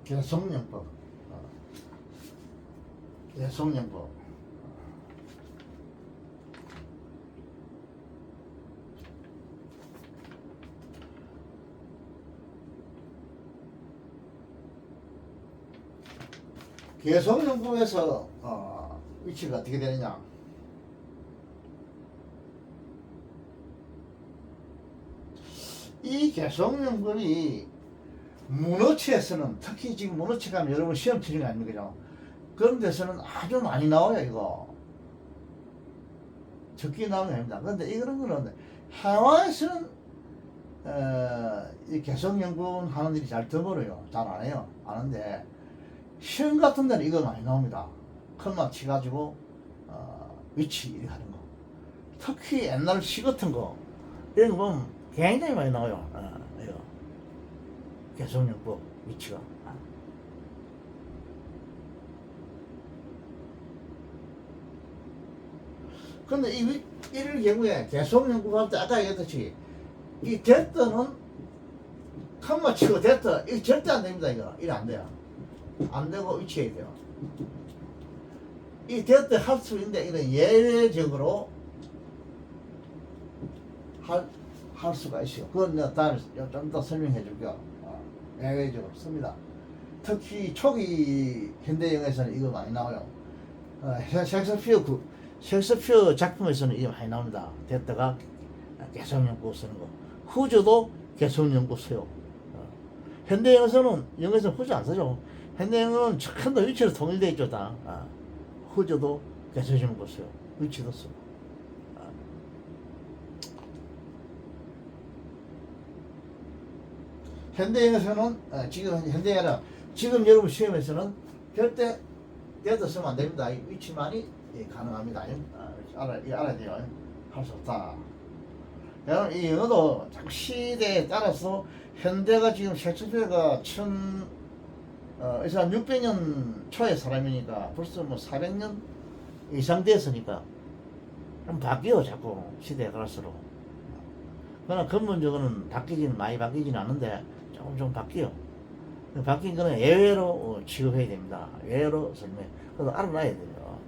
계속영법. 계속영법. 계속영법에서 위치가 어떻게 되느냐? 이 계속영법이 문어체에서는, 특히 지금 문어체 가면 여러분 시험 치는 거 아닙니까? 그런 데서는 아주 많이 나와요. 이거 적게 나오는 게 아닙니다. 그런데 이런 거는 해화에서는 이 계속영법 하는 일이 잘 드물어요. 잘 안 해요. 안 하는데 시험 같은 데는 이거 많이 나옵니다. 큰맘 치가지고 위치 이렇게 하는 거. 특히 옛날 시 같은 거 이런 거 보면 굉장히 많이 나와요. 이거 계속영법 위치가. 근데 이럴 경우에 계속영법 할 때 아까 얘기했듯이 이 됐다는 칸마 치고 됐다 이거 절대 안 됩니다. 이거 이래 안 돼요. 안 되고 위치해야 돼요. 이 됐다 할 수 있는데 이런 예외적으로 할 수가 있어요. 그건 내가 다음에 좀 더 설명해 줄게요. 예외적으로 씁니다. 특히 초기 현대영화에서는 이거 많이 나와요. 셰익스피어 작품에서는 이게 많이 나옵니다. 됐다가 계속영법 쓰는 거. 후조도 계속영법 써요. 현대영화에서는 영어에서는 후조 안 쓰죠. 현대영화는 전부 다 위치로 통일되어 있죠. 다. 후조도 계속영법 써요. 위치도 쓰고. 현대영화에서는 지금 현대영화는 지금 여러분 시험에서는 절대 대도 쓰면 안 됩니다. 이 위치만이 가능합니다. 알아야 돼요. 할 수 없다. 여러분 이 영어도 시대에 따라서 현대가 지금 셰익스피어가 600년 초의 사람이니까 벌써 뭐 400년 이상 됐으니까 좀 바뀌어 자꾸 시대에 갈수록. 그러나 근본적으로는 많이 바뀌지는 않는데 조금 바뀌어. 바뀐 거는 예외로 취급해야 됩니다. 예외로 설명. 그래서 알아놔야 돼요.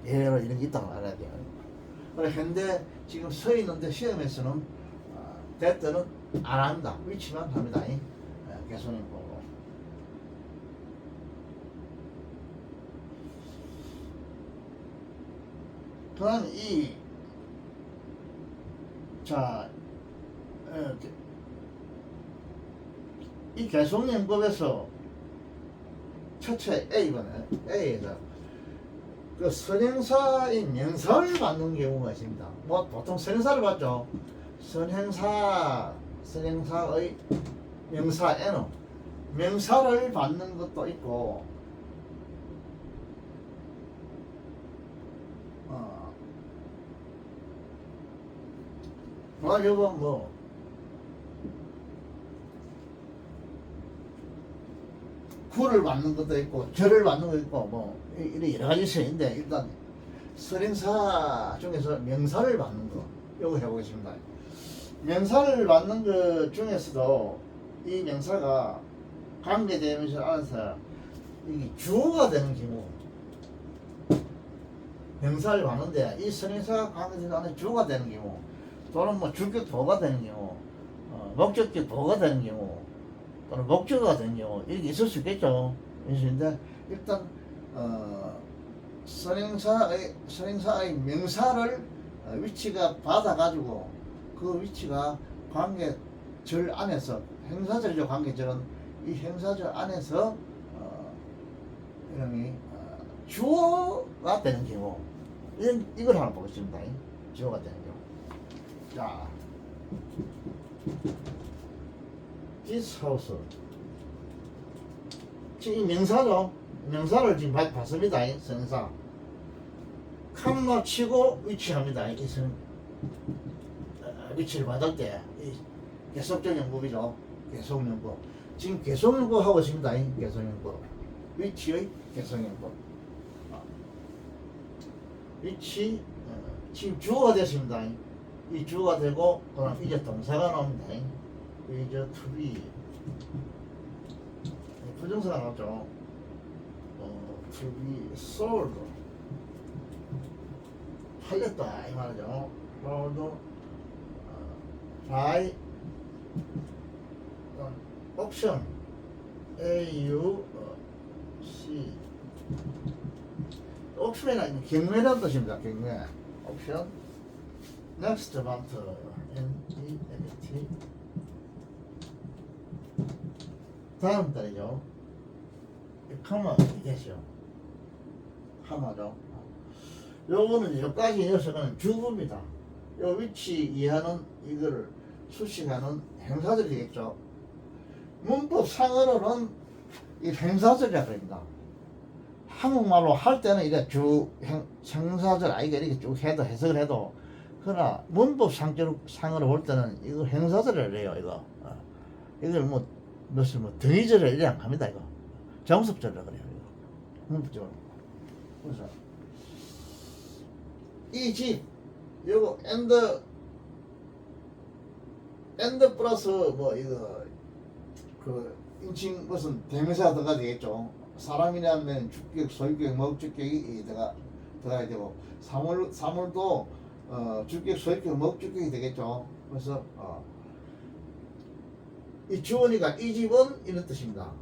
예외로 이런 게 있다고 알아야 돼요. 그래 현대 지금 서 있는데 시험에서는 대때는 안 합니다. 위치만 합니다. 계속님 보고. 그럼 이 계속영법에서 첫째 A에서 그 선행사의 명사를 받는 경우가 있습니다. 뭐 보통 선행사를 받죠. 선행사의 명사 N은 명사를 받는 것도 있고 여보 뭐 구를 받는 것도 있고 절을 받는 것도 있고 뭐 이런 여러 가지 있는데 일단 선행사 중에서 명사를 받는 거 요거 해보겠습니다. 명사를 받는 것 중에서도 이 명사가 관계되면서 알아서 이게 주어가 되는 경우 명사를 받는데 이 선행사가 관계되는 안에 주어가 되는 경우 또는 뭐 주격 보호가 되는 경우 목적격 보호가 되는 경우 또는 목적어가 되는 경우 이렇게 있을 수 있겠죠. 있는데 일단 선행사의 명사를 위치가 받아가지고 그 위치가 관계절 안에서 행사절이죠. 관계절은 이 행사절 안에서 이름이 주어가 되는 경우 이걸 하나 보겠습니다. 주어가 되는 경우. 자, this house. 지금 이 명사죠. 명사를 지금 봤습니다. 선행사. 칸마 치고 위치합니다. 이 위치를 받을 때 계속적 영법이죠. 계속영법. 지금 계속영법 하고 있습니다. 계속영법. 위치의 계속영법. 위치 지금 주어가 됐습니다. 이 주어가 되고 그럼 이제 동사가 나옵니다. 이제 to be 부정사가 나오죠. to be sold 팔렸다 이 말이죠. sold by option A U C 옵션이나 경매라는 뜻입니다. 경매 옵션 next month NEXT 다음 달이죠. 카마 이게죠. 카마죠. 요거는 여기까지 녀석은 주부입니다. 요 위치 이하는 이거를 수식하는 행사들이 되겠죠. 문법상으로는 이 행사절이라고 합니다. 한국말로 할 때는 이래 행사절 아이가 이렇게 쭉 해도 해석을 해도 그러나 문법상으로 볼 때는 이거 행사절을 해요. 이거 이걸 무슨 등위절을 이래 안 합니다. 이거 정습절이라고 그래요. 이거 문법적으로. 그래서 이 집 요거 엔드 플러스 이거 그 인칭 무슨 대명사가 들어가야 되겠죠. 사람이라면 주격, 소유격, 목적격이 들어가야 되고 사물도 주격, 소유격, 목적격이 되겠죠. 그래서 이 주어니까 이 집은 이런 뜻입니다.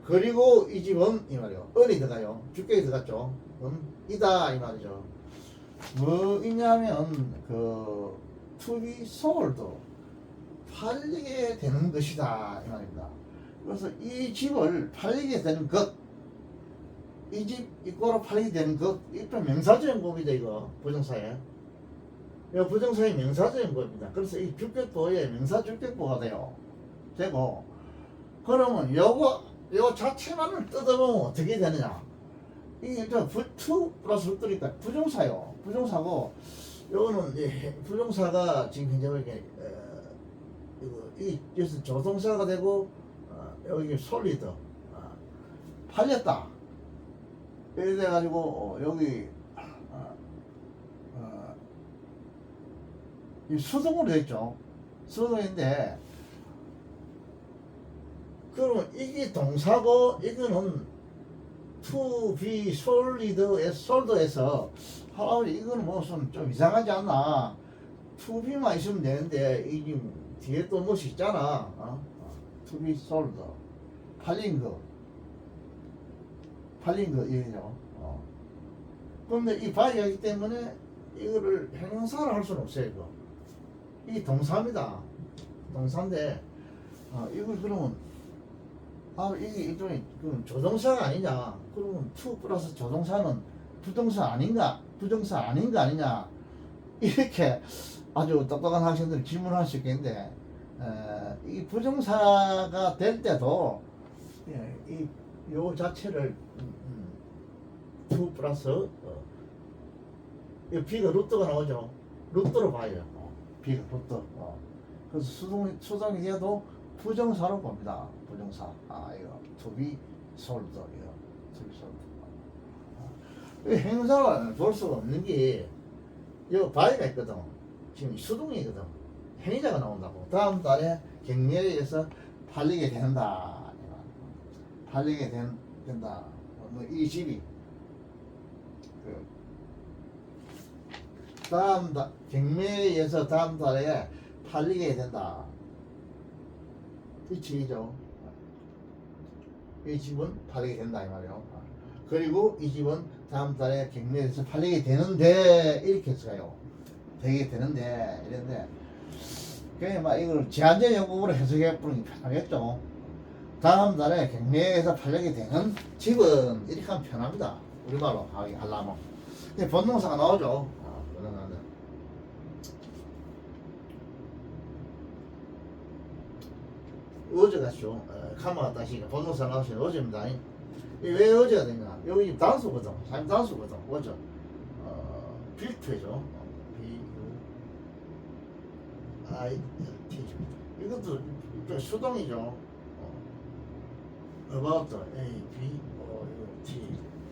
그리고 이 집은 이 말이요. 은이 들어가요. 주격이 들어갔죠. 이다 이 말이죠. 뭐이냐면 to be sold 팔리게 되는 것이다 이 말입니다. 그래서 이 집을 팔리게 되는 것, 이 집 이거로 팔리게 되는 것, 이거 명사적인 법이다 이거 부정사에. 이 부정사의 명사적인 법입니다. 그래서 이 주격보에 명사 주격보가 되고 그러면 요거 자체만을 뜯어보면 어떻게 되느냐? 이게 to 플러스 붙으니까 부정사요. 부정사고 요거는 이제 부정사가 지금 현재 이렇게 여기서 조동사가 되고 여기 솔리드 팔렸다 이래 돼가지고 여기 이 수동으로 됐죠. 수동인데 그러면 이게 동사고 이거는 to be sold에서 이거는 무슨 좀 이상하지 않나? to be만 있으면 되는데 이 뒤에 또 무엇이 있잖아. to be sold 팔린 거 이거죠. 그런데 이 by가 있기 때문에 이거를 형용사로 할 수는 없어요. 이 동사입니다. 동사인데 이걸 그러면 이게 일종의 조동사가 아니냐? 그러면 to 플러스 조동사는 부동사 아닌가? 부정사 아니냐? 이렇게 아주 똑똑한 학생들이 질문할 수 있겠는데 이 부정사가 될 때도 요 자체를 to 플러스 이 B가 루트가 나오죠. 루트로 봐요. B가 루트. 그래서 수동이 돼도 부정사로 봅니다. 부정사. 이거 to be sold 이거 to be sold. 행사를 볼 수가 없는 게 요 바이가 있거든. 지금 수동이거든. 행위자가 나온다고. 다음 달에 경매에 의해서 팔리게 된다. 팔리게 된다. 이 집이 경매에 의해서 다음 달에 팔리게 된다. 이 집이죠. 이 집은 팔리게 된다 이 말이에요. 그리고 이 집은 다음 달에 경매에서 팔리게 되는데 이렇게 써요. 되게 되는데 이런데 그냥 막 이걸 제한적 용법으로 해석해 보는 게 편하겠죠. 다음 달에 경매에서 팔리게 되는 집은 이렇게 하면 편합니다. 우리말로 하려면. 근데 본동사가 나오죠. 본동사는. 어제 같죠. 카마가 다시 본동사 나오시는 어제입니다. 왜 어제가 되냐? 여기 단수거든. 사람 단수거든. 어제. 빌트죠. B-U-I-L-T죠. 이것도 수동이죠. about A-B-O-U-T.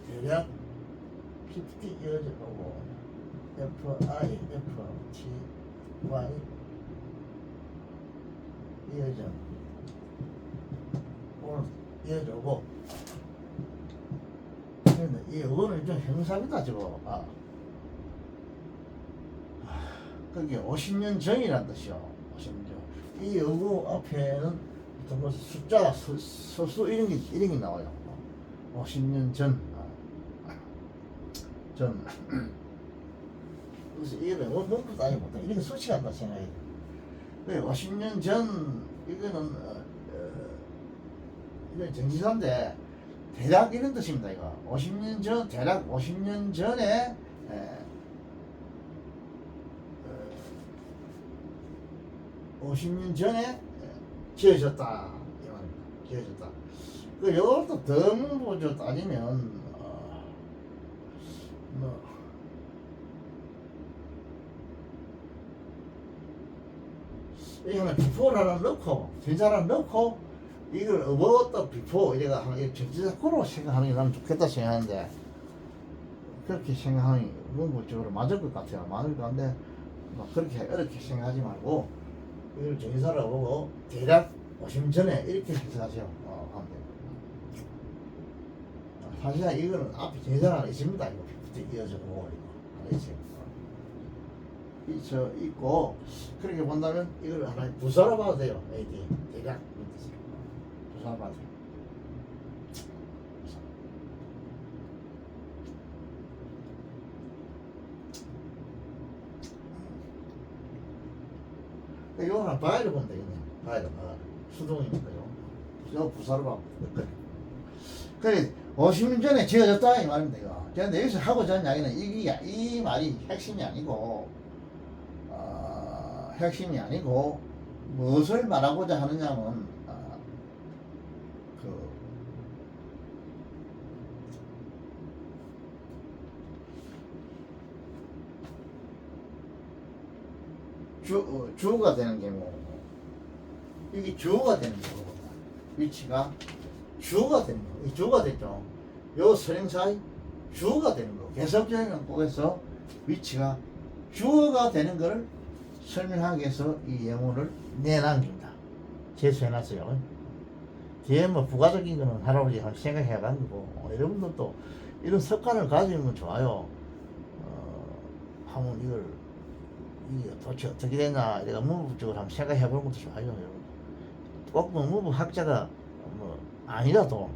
대략 50 years ago. FIFTY 이어져 오늘 이어져고 근데 이 어는 좀 형상이다 저거. 그게 50년 전이란 뜻이요. 50년 전. 이 어구 앞에는 뭐 숫자가 서수 이런 게 나와요. 50년 전. 전. 그래서 이거는 몸도 따지 못해. 이렇게 수치가 안다 생각해. 50년 전 이거는 이건 정지사인데 대략 이런 뜻입니다. 이거 50년 전 대략 50년 전에 50년 전에 지어졌다 이 말입니다. 지어졌다. 그 이것도 더 문부죠 따지면 뭐 이거는 비포를 하나 넣고 전자를 하나 넣고 이걸 어버터 비포 이래가 하는 전자적으로 생각하는 게 나는 좋겠다 생각하는데 그렇게 생각하니 문부적으로 맞을 것 같아요. 맞을 것 같은데 막 그렇게 어렵게 생각하지 말고 이걸 전자를 보고 대략 50년 전에 이렇게 해석하세요. 하면 돼요. 사실 이거는 앞에 전자가 하나 있습니다. 이거 비포 이어져 보고 이거 하나 있어요. 저 있고 그렇게 본다면 이걸 하나 부사로 봐도 돼요. AD 대략 부사로 봐도 돼요. 이거 하나 바이를 보면 되겠네. 바이를 수동이니까요. 이거 부사로 봐도 돼요. 그래 50년 전에 지어졌다 이 말입니다. 이거. 그런데 여기서 하고자 하는 이야기는 이 말이 핵심이 아니고 핵심이 아니고 무엇을 말하고자 하느냐면 주어가 되는 경우 이게 주어가 되는 경우입니다. 위치가 주어가 되는 거. 이 주어가 됐죠. 요 설행사의 주어가 되는 거. 개섭적인 꼭에서 위치가 주어가 되는 것을 설명하기 위해서 이 예문을 내남깁니다. 제수해놨어요. 뒤에 뭐 부가적인 거는 할아버지 생각해가지고 여러분들도 이런 습관을 가지는 건 좋아요. 한번 이게 도대체 어떻게 되나 내가 문부적으로 한번 생각해보는 것도 좋아요. 여러분. 꼭 뭐 문부 학자가 뭐 아니라도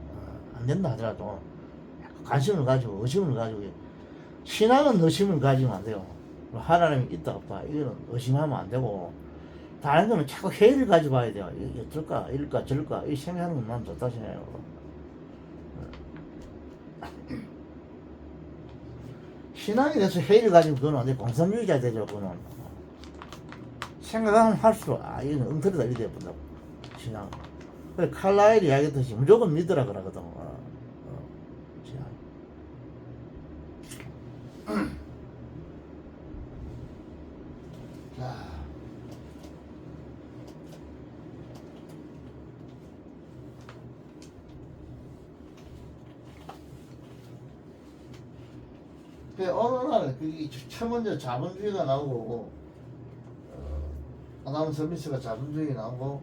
안 된다 하더라도 관심을 가지고 의심을 가지고 신앙은 의심을 가지면 안 돼요. 하나님이 있다 없다 이거는 의심하면 안 되고 다른 거는 자꾸 회의를 가지고 봐야 돼요. 이게 어떨까 이럴까 저럴까 이 생각하는 건 난 좋다 생각해요. 신앙에 대해서 회의를 가지고 그건 안 돼. 공산주의자 되죠. 그거는 생각하면 할수록 이건 엉터리다 이렇게 돼본다고 신앙. 그래 칼라일이 이야기했듯이 무조건 믿으라 그러거든. 자, 어느 날 그게 첫 번째 자본주의가 나오고 아담 스미스가 자본주의 나오고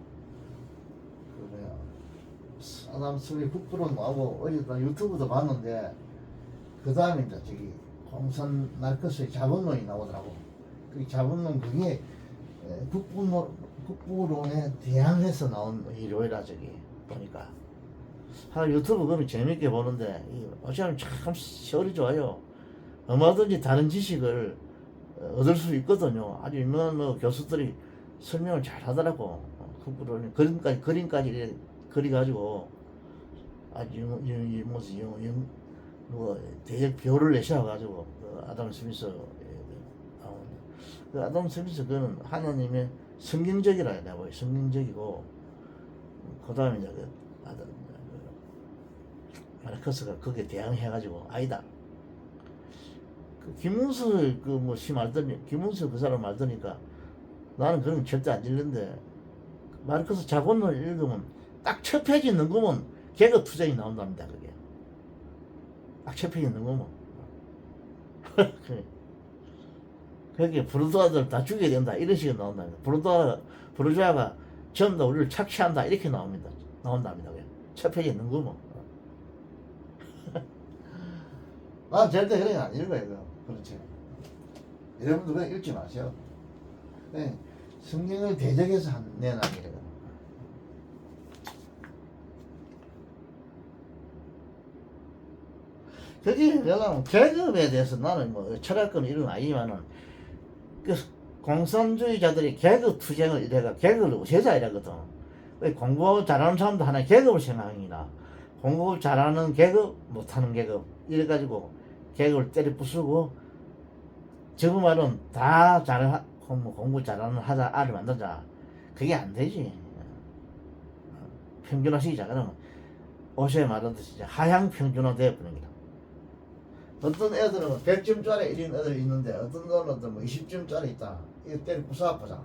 아담 스미스 북부로 나오고 어제 나 유튜브도 봤는데 그 다음에 이제 저기 공산 마르크스의 자본론이 나오더라고. 그 자본론 그게 북부론에 대항해서 나온 이론이라 저기 보니까 유튜브 그러면 재밌게 보는데 어쩌면 참 세월이 좋아요. 얼마든지 다른 지식을 얻을 수 있거든요. 아주 유명한 교수들이 설명을 잘 하더라고. 북부론이 그림까지 그려가지고 아주 무슨 대역 벼를 내셔가지고 아담 스미스 나오는데 그 아담 스미스 그는 하나님의 성경적이라 해야 되고 성경적이고 그 다음에 이제 마르크스가 거기에 대항해가지고 아니다. 김문수 씨 말더니 김문수 그 사람 말더니까 나는 그런 거 절대 안 질는데 마르크스 자본론 읽으면 딱 첫 페이지 있는 거면 개그 투쟁이 나온답니다. 그게 딱 첫 페이지 있는 거면 그렇게 부르주아들 다 죽여야 된다 이런 식으로 나온다. 부르주아가 전부 다 우리를 착취한다 이렇게 나온답니다. 첫 페이지에 있는 거 뭐. 난 절대 그런 거 안 읽어요. 그렇지. 여러분도 그냥 읽지 마세요. 네, 성경을 대적해서 내놔기래요. 그게 내가 계급에 대해서 나는 뭐 철학권 이런 건 아니지만은 그 공산주의자들이 계급 투쟁을 이래가 계급을 없애자 이러거든. 공부 잘하는 사람도 하나의 계급을 생각합니다. 공부 잘하는 계급, 못하는 계급 이래가지고 계급을 때려 부수고 저거 말은 다 공부 잘하는 아를 만들자. 그게 안 되지. 평준화시키자. 그러면 오셔야 말하듯이 하향 평준화 되어버린 거다. 어떤 애들은 100점짜리 이런 애들이 있는데 어떤 애들은 뭐 20점짜리 있다. 이거 때려 부숴보자.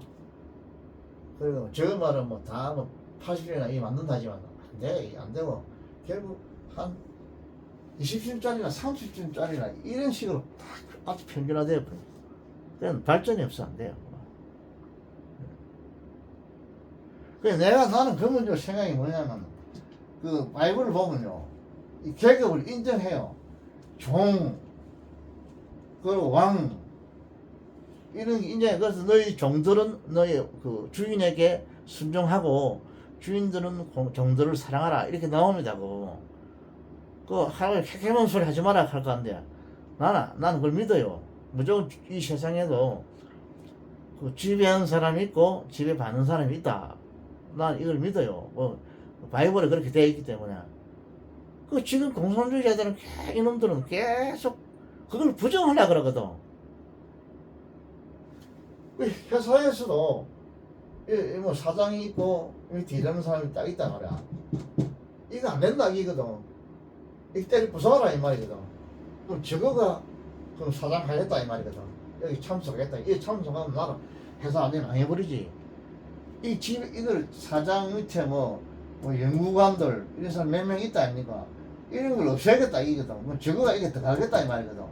그리고 저 말은 뭐 다 뭐 80점이나 이 맞는다지만 안 돼. 이게 안 되고 결국 한 20점짜리나 30점짜리나 이런 식으로 다 아주 평준화되어 버려요. 그건 발전이 없어 안 돼요. 그래서 나는 그 문제로 생각이 뭐냐면 그 바이블을 보면요 이 계급을 인정해요. 종 그리고 왕 이런 게 인정해. 그래서 너희 종들은 너희 그 주인에게 순종하고 주인들은 종들을 사랑하라 이렇게 나옵니다. 그 하루 캐캐먼 소리 하지 마라 할 거 안돼. 나는 그걸 믿어요. 무조건 이 세상에도 그 지배하는 사람이 있고 지배받는 사람이 있다. 난 이걸 믿어요. 바이블에 그렇게 되어 있기 때문에. 지금 공산주의자들은 이놈들은 계속 그걸 부정하려 그러거든. 회사에서도 뭐 사장이 있고 뒤라는 사람이 딱 있단 말이야. 이거 안 된다 이거든. 이거 때려 부숴라 이 말이거든. 그럼 저거가 그럼 사장 하겠다 이 말이거든. 여기 참석하겠다. 이 참석하면 나는 회사 안에 망해버리지. 이걸 사장 밑에 뭐 연구관들 이런 사람 몇 명 있다 아닙니까? 이런 걸 없애야겠다 이거든. 뭐 저거가 이게 들어가겠다 이 말이거든.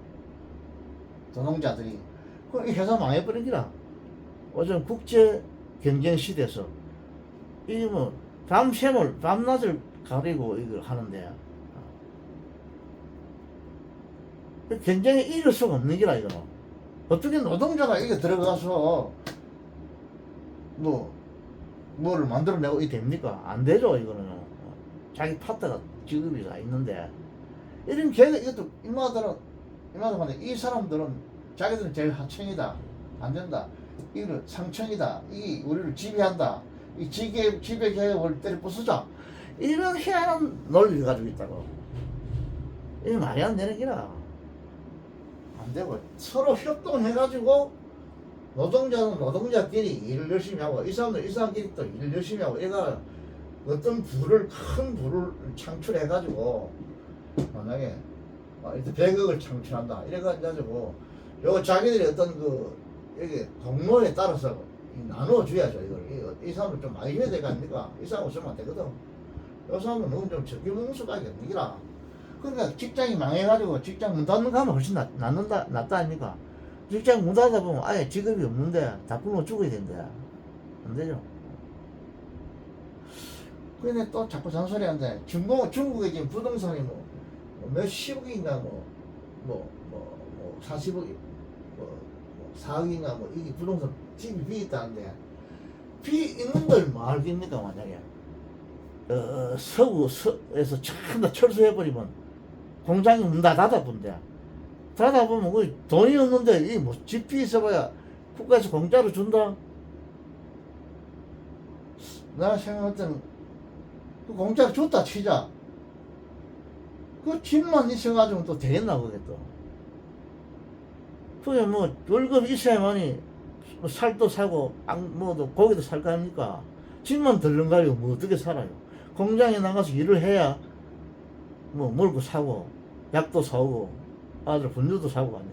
노동자들이. 그럼 이 회사 망해버린 기라. 요즘 국제 경쟁 시대에서 이게 뭐 밤낮을 가리고 이걸 하는데 경쟁에 이길 수가 없는 기라 이거는. 어떻게 노동자가 이게 들어가서 뭐를 만들어내고 이게 됩니까? 안 되죠 이거는. 자기 파트가 직업이 다 있는데 이런 이것도 이마들은 이 사람들은 자기들은 제일 하층이다 안 된다. 이거는 상층이다. 이 우리를 지배한다. 이 지배 계획을 때려 부수자. 이런 희한한 논리를 가지고 있다고. 이게 말이 안 되는 기라. 안 되고 서로 협동해가지고 노동자는 노동자끼리 일을 열심히 하고 이 사람끼리 또 일을 열심히 하고 얘가 어떤 큰 부를 창출해가지고 만약에 이렇게 100억을 창출한다 이래가지고 요거 자기들이 어떤 여기 동로에 따라서 나눠줘야죠 이걸. 이 사람을 좀 많이 줘야 되지 않습니까? 이 사람 없으면 안 되거든. 이 사람은 너무 좀 적기문수가게 되기라. 그러니까 직장이 망해가지고 직장 문 닫는 거 하면 훨씬 낫다 아닙니까? 직장 문 닫다 보면 아예 직업이 없는데 다 굶어 죽어야 된대. 안 되죠. 근데 또 자꾸 잔소리 한대. 중국에 지금 부동산이 몇십억인가 40억이 4억인가 이게 부동산 집이 비 있다는데 비 있는 걸 뭐 알겠습니까 만약에 서구에서 전부 철수해버리면 공장이 문 다 닫아본대. 닫아보면 그 돈이 없는데 이 집이 있어봐야 국가에서 공짜로 준다. 내가 생각할 때는 그 공짜로 줬다 치자. 그 집만 있어가지고 또 되겠나 그게 또. 그게 월급 있어야만이 살도 사고 고기도 살 거 아닙니까? 집만 덜렁가리고 어떻게 살아요? 공장에 나가서 일을 해야 먹고 사고 약도 사오고 아들 분유도 사고 안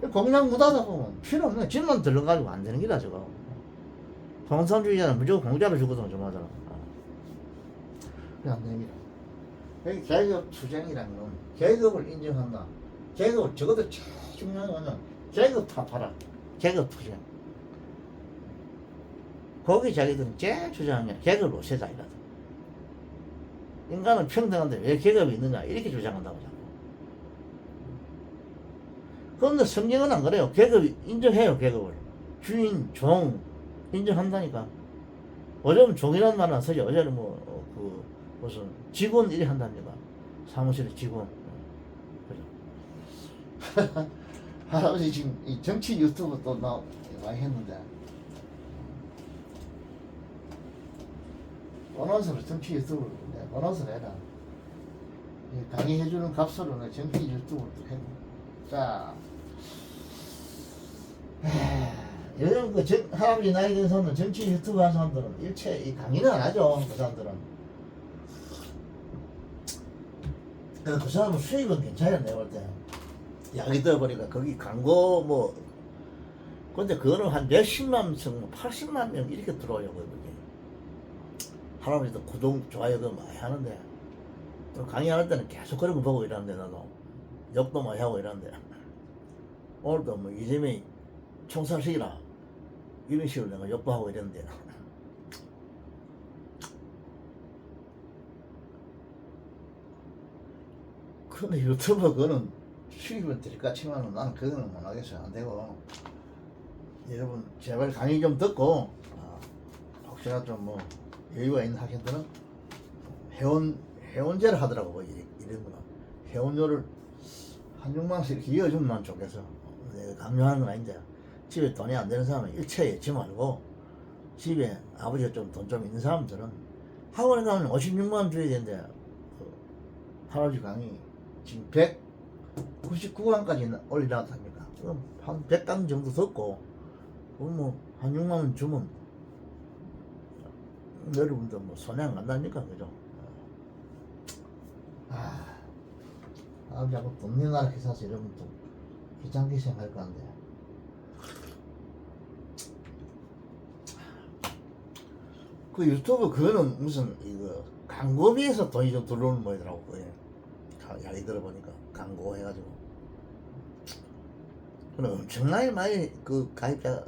돼. 공장 못 하다 보면 필요 없네. 집만 덜렁가지고 안 되는 기라 저거. 공산주의자는 무조건 공짜로 주거든 좀 하더라. 그냥 안 됩니다. 계급 투쟁이라는 건 계급을 인정한다. 계급을 적어도 제일 중요한 거는 계급 타파라. 계급 투쟁. 거기 자기들은 제일 주장하는 게 계급 없애자이거든. 인간은 평등한데 왜 계급이 있느냐 이렇게 주장한다고 자꾸. 그런데 성경은 안 그래요. 계급이 인정해요. 계급을 주인, 종 인정한다니까. 어제는 종이라는 말은 안 쓰지. 어제는 무슨 직원 일이 한답니다. 사무실에 직원. 그죠? 할아버지 지금 이 정치 유튜브 또 많이 했는데 보너스로 정치 유튜브를 보너스를 해라. 강의해주는 값으로는 정치 유튜브를 또 했네. 자, 요즘 할아버지 나이 든 사람들 정치 유튜브 하는 사람들은 일체 이 강의는 안 하죠. 그 사람들은. 그 사람은 수익은 괜찮아요. 내가 볼 때. 약이 들어보니까 거기 광고 근데 그거는 한 몇십만 명, 80만 명 이렇게 들어와요. 거기. 할아버지도 구독, 좋아요 그거 많이 하는데 또 강의할 때는 계속 그런 거 보고 이러는데 나도 욕도 많이 하고 이러는데 오늘도 이재명이 총살시키라 이런 식으로 내가 욕도 하고 이랬는데 근데 유튜브 그거는 수익을 드릴까 치면은 나는 그거는 못 하겠어요. 안 되고 여러분 제발 강의 좀 듣고 혹시나 좀 여유가 있는 학생들은 회원제를 하더라고. 이런 거는 회원료를 한 6만원씩 이렇게 이어주면 좋겠어. 내가 강요하는 건 아닌데 집에 돈이 안 되는 사람은 일체에 잊지 말고 집에 아버지가 좀 돈 좀 있는 사람들은 학원에 가면 56만원 줘야 되는데 할아버지 강의 지금 199강까지 올리라답니까? 그럼 한 100강 정도 듣고 그럼 한 6만원 주면 여러분들 손해 안 간다니까. 그죠? 자꾸 돈 내놔라 회사에서 여러분도 귀찮게 생각할 거 같은데. 그 유튜브 그거는 무슨 광고비에서 돈이 좀 들어오는 모양이더라고. 이야기 들어보니까 광고 해가지고 그럼 엄청나게 많이 가입자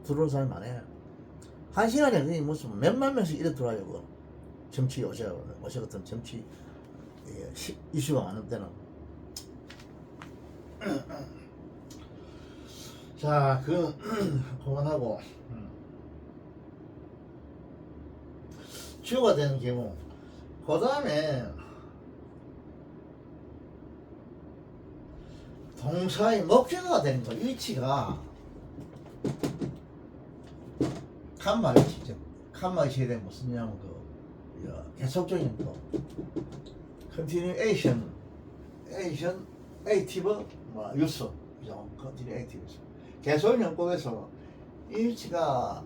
들어오는 사람이 많아요. 한 시간에 그게 무슨 몇만 명씩 이래 들어와요. 그 정치 요새 같은 정치 이슈가 많을 때는. 자, 그만하고 주어가 되는 경우 그 다음에 동사의 목적어가 되는 거. 위치가 칸마 위치죠. 칸마 위치에 대한 무슨 냐면 계속적인 거 continuation active use continuation 계속 연법에서 이 위치가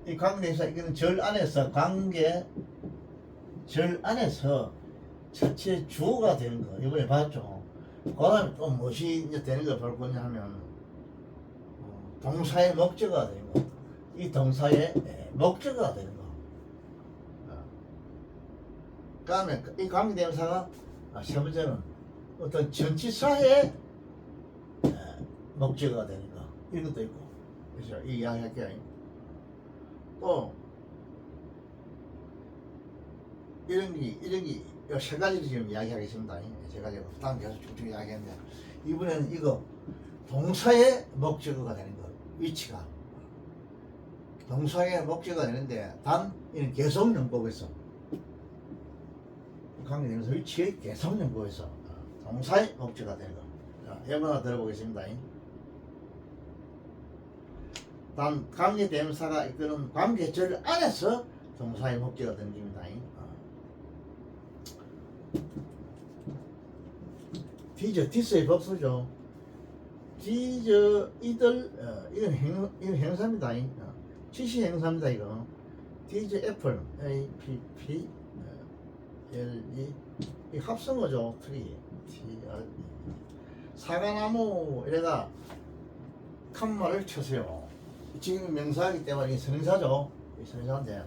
이 관계에서 이거는 절 안에서 절 안에서 첫째 주어가 되는 거 이번에 봤죠. 그 다음에 또 무엇이 이제 되는 걸 볼 거냐 하면 동사의 목적어가 되는 거. 이 동사의 목적어가 되는 거. 그 다음에 이 관계대명사가 세 번째는 어떤 전치사의 목적어가 되는 거. 이런 것도 있고. 그래서 이 이야기 할게요. 또 이런 게 세 가지를 지금 이야기하겠습니다. 제가 지금 다음 계속 쭉쭉 이야기했는데 이번에는 이거 동사의 목적어가 되는 거. 위치가 동사의 목적어가 되는데 단 이는 계속용법에서 관계되면서 위치의 계속용법에서 동사의 목적어가 되는 거. 자, 예문 하나 들어보겠습니다. 단 관계대명사가 이끄는 관계절 안에서 동사의 목적어가 되는 겁니다. 디저, 디스의 법수죠. 디저, 이들, 이건 행사입니다. 지시 행사입니다. 이거. 디저, 애플, A, P, P, L, E, 이 합성어죠. 트리, T, R, E. 사과나무, 이래가 칸마를 쳐세요. 지금 명사이기 때문에 이 선행사죠. 이 선행사인데,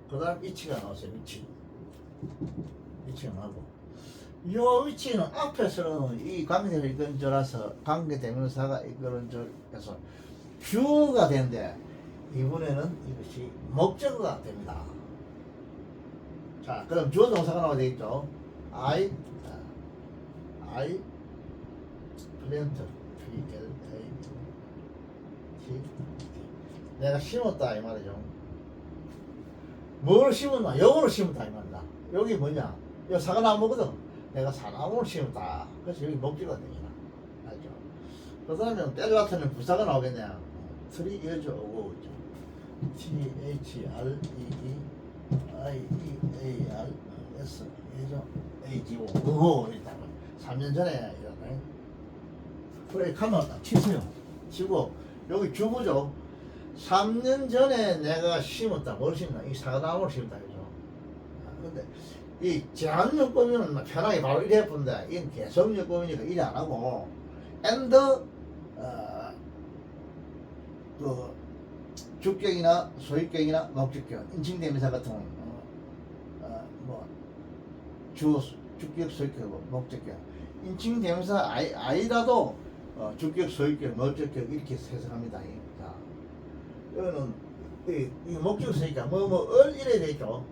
그 다음 위치가 나왔어요. 위치가 나오고. 요 위치는 앞에서는 이 관계대명사 이건 저라서 관계대명사가 이거는 저래서 주어가 되는데 이번에는 이것이 목적어가 됩니다. 자, 그럼 주어 동사가 나와야 되겠죠. I plant, P-L-A-N-T. 내가 심었다 이 말이죠. 뭘 심었나? 영어로 심었다 이 말이다. 여기 뭐냐? 여기 사과나무거든. 내가 사과나무를 심었다. 그래서 여기 목적어가 되잖아. 알죠? 그 다음에 때를 같으면 부사가 나오겠네요. 트리 이어져 오고 있죠. T-H-R-E-E-I-E-A-R-S 예죠. A-G-O 그거 일단 3년 전에 이러네. 그래 가면 치세요. 치고 여기 주부죠. 3년 전에 내가 심었다. 뭘 심나? 이 사과나무를 심었다. 그죠? 근데 이 제한요법이면 편하게 바로 이래 본다. 이건 계속요법이니까 이래 안 하고 and 그 주격이나 소유격이나 목적격, 인칭대명사 같은 뭐 주격, 소유격, 목적격, 인칭대명사 아이라도 주격, 소유격, 목적격 이렇게 해석합니다. 자, 이거는 이 목적 쓰니까 을 이래 되죠.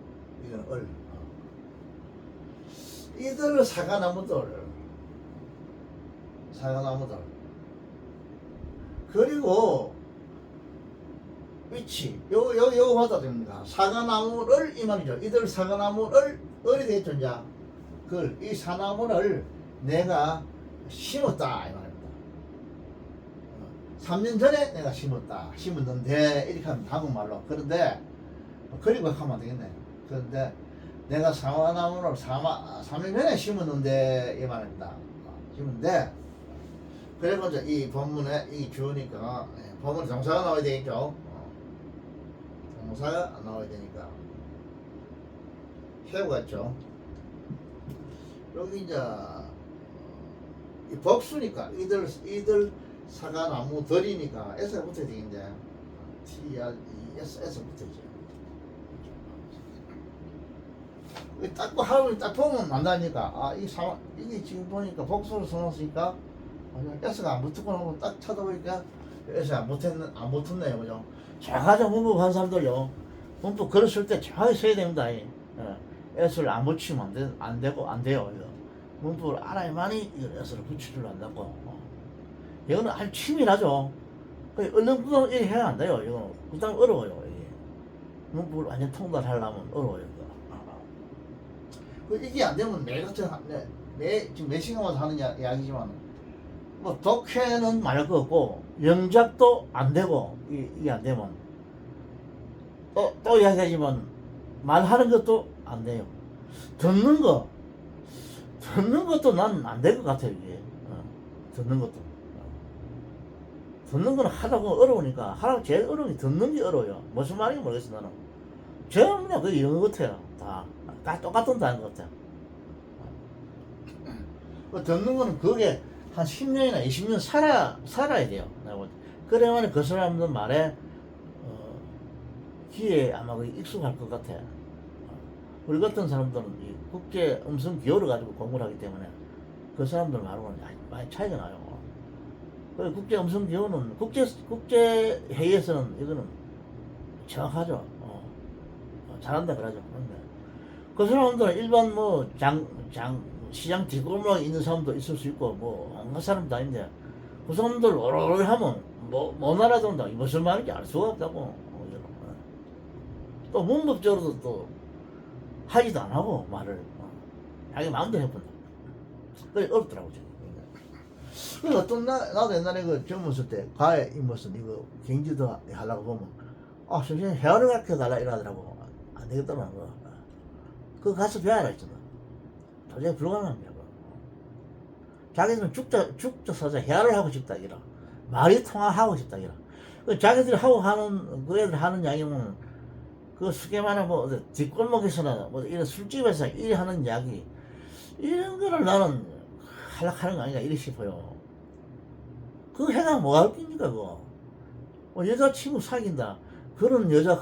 이거는 을. 이들 사과나무들 그리고 위치 요거 받아야 됩니다. 사과나무를 이 말이죠. 이들 사과나무를 을이 되겠죠. 이제 이 사나무를 내가 심었다 이 말입니다. 3년 전에 내가 심었는데 이렇게 하면 한국말로. 그런데 그리고 하면 안 되겠네. 그런데 내가 사과나무를 3년 전에 심었는데 이 말입니다. 심었는데 그래서 이제 이 본문에 이 주어니까 본문에 동사가 나와야 되겠죠. 동사가 나와야 되니까 해오겠죠. 여기 이제 이 복수니까 이들 사과나무들이니까 S가 붙어야 되겠는데 T-R-E-S 붙어야죠. 딱 하루 딱 보면 안다니까 이게 지금 보니까 복수를 써놨으니까 S가 안 붙었구나 하고 딱 쳐다보니까 S가 안 붙었네요. 그죠? 정확하게 문법 한 사람들요. 문법 글을 쓸 때 정확히 써야 됩니다. S를 안 붙이면 안 돼요. 이거. 문법을 알아야만이 이걸 S를 붙이줄 안다고. 이거는 아주 치밀하죠. 얼른구동 이렇게 해야 안 돼요. 이거 그다음 어려워요. 이게. 문법을 완전 통달하려면 어려워요. 이게 안 되면 지금 몇 시간마다 하는 이야기지만 뭐 독해는 말할 거 없고 영작도 안 되고 이게 안 되면 또 이야기하지만 말하는 것도 안 돼요. 듣는 것도 난 안 될 것 같아요. 이게 듣는 것도 듣는 거는 하다 보면 어려우니까 하라고 제일 어려운 게 듣는 게 어려워요. 무슨 말인지 모르겠어. 나는 전부 그게 영어 같아요. 다 똑같은 단어 같아요. 듣는 거는 그게 한 10년이나 20년 살아야 돼요. 그래야만 그 사람들 말에 귀에 아마 익숙할 것 같아. 우리 같은 사람들은 이 국제 음성 기호를 가지고 공부를 하기 때문에 그 사람들 말하고는 많이 차이가 나요. 국제 음성 기호는 국제 회의에서는 이거는 정확하죠. 잘한다 그러죠. 그런데 그 사람들은 일반 시장 뒷골목에 있는 사람도 있을 수 있고 온갖 사람도 아닌데 그 사람들 오로로 하면 못 알아듣는다. 무슨 말인지 알 수가 없다고. 또 문법적으로도 또 하지도 안 하고 말을 자기 마음대로 해본다. 그래 어렵더라고. 그래서 또 나도 옛날에 그 젊은 있을 때 가해 임무선 이거 경기도 하려고 보면 선생님 헤어를 가르쳐달라 이러더라고. 안 되겠다는 거. 그거 가서 배워라 했잖아. 도저히 불가능합니다. 자기들은 죽자 사자 헤아를 하고 싶다 이라. 말이 통화하고 싶다 이라. 자기들이 그 애들 하는 이야기는 그 쉽게 말하면 뒷골목에서나 이런 술집에서 일 하는 이야기 이런 거를 나는 하락하는 거 아닌가 이래 싶어요. 그거 해가 뭐 할 겁니까 그거. 여자친구 사귄다. 그런 여자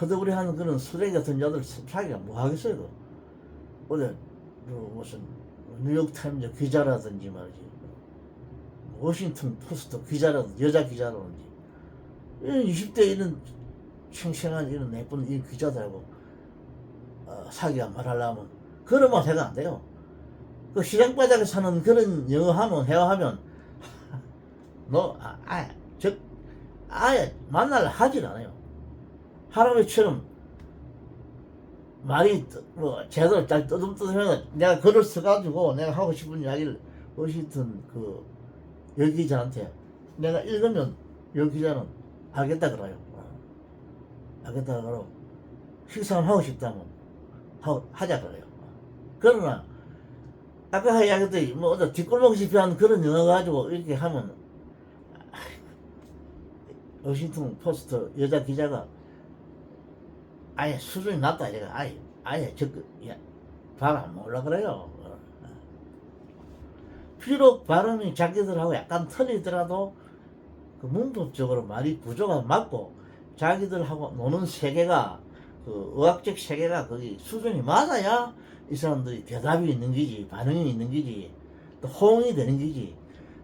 허드부리하는 그런 쓰레기 같은 여자들 사귀가 뭐 하겠어요 그거. 무슨 뉴욕타임즈 기자라든지 말이지, 워싱턴 포스트 기자라든지 여자 기자라든지, 이런 20대 이런 생생한 이런 예쁜 이 기자들하고 사기가 말하려면 그러면 해가 안 돼요. 그 시장바닥에 사는 그런 영어 하면 회화하면 너 아예 만날라 하질 않아요. 할아버지처럼 말이 뭐 제대로 잘 떠듬떠듬해서 내가 글을 써가지고 내가 하고 싶은 이야기를 워싱턴 그 여기자한테 내가 읽으면 여기자는 알겠다 그래요. 알겠다 그러고 식사 하고 싶다면 하자 그래요. 그러나 아까 이야기했더니 뭐 어디 뒷골목시피 한 그런 영어 가지고 이렇게 하면 워싱턴 포스트 여자 기자가 아예 수준이 낮다 이래가 아예 발 안 먹으려 그래요. 비록 발음이 자기들하고 약간 틀리더라도 그 문법적으로 말이 구조가 맞고 자기들하고 노는 세계가 그 의학적 세계가 거기 수준이 맞아야 이 사람들이 대답이 있는 기지 반응이 있는 기지 또 호응이 되는 기지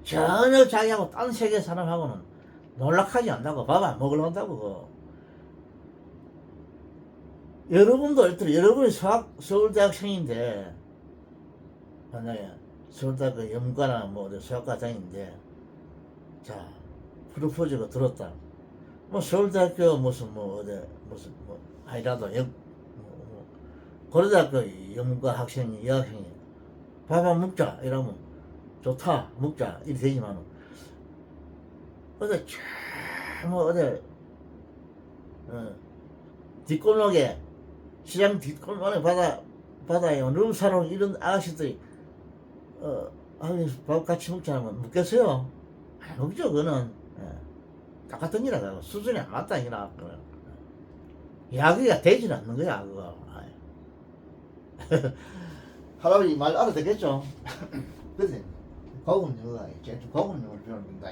전혀 자기하고 딴 세계 사람하고는 놀락하지 않는다고 밥 안 먹으려 한다고. 여러분도 여러분이 서울대학생인데 만약에 서울대학교 연구과나 뭐 수학과장인데 자 프로포즈가 들었다. 뭐 서울대학교 무슨 뭐 어디 무슨 뭐 아니라도 고려대학교 연구과 학생이 여학생이 밥 안 먹자 이러면 좋다 먹자 이렇게 되지만 어디 뭐 어디 뒷골목에 시장 뒷골목에 바다에 룸사롱 이런 아가씨들이 밥 같이 먹자 하면 먹겠어요? 안 먹죠 그거는. 똑같은 일이라 수준이 안 맞다 이라 이야기가 되질 않는 거야 그거. 할아버지 말 알아듣겠죠? 그치? 고급 영어가 제일 고급 영어를 배우는다.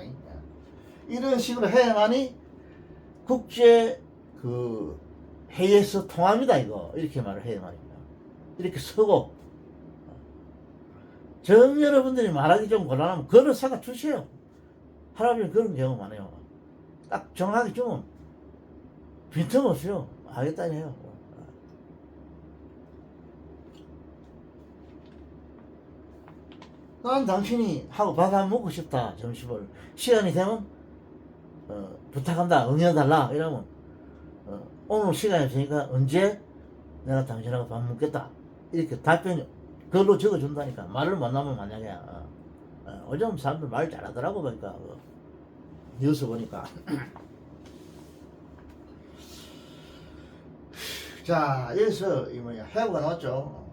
이런 식으로 해야만이 국제 그 회의에서 통합니다 이거. 이렇게 말을 해야 말입니다. 이렇게 서고 정 여러분들이 말하기 좀 곤란하면 그걸 사가 주세요. 할아버지는 그런 경우 많아요. 딱 정하게 주면 빈틈없어요. 하겠다 해요. 난 당신이 하고 밥 한 먹고 싶다 점심을 시간이 되면 부탁한다 응해달라 이러면 오늘 시간이 없으니까 언제 내가 당신하고 밥 먹겠다 이렇게 답변이 그걸로 적어준다니까. 말을 못하면 만약에 요즘 사람들 말 잘하더라고 보니까 뉴스 보니까. 자 여기서 이 뭐야 해부가 나왔죠.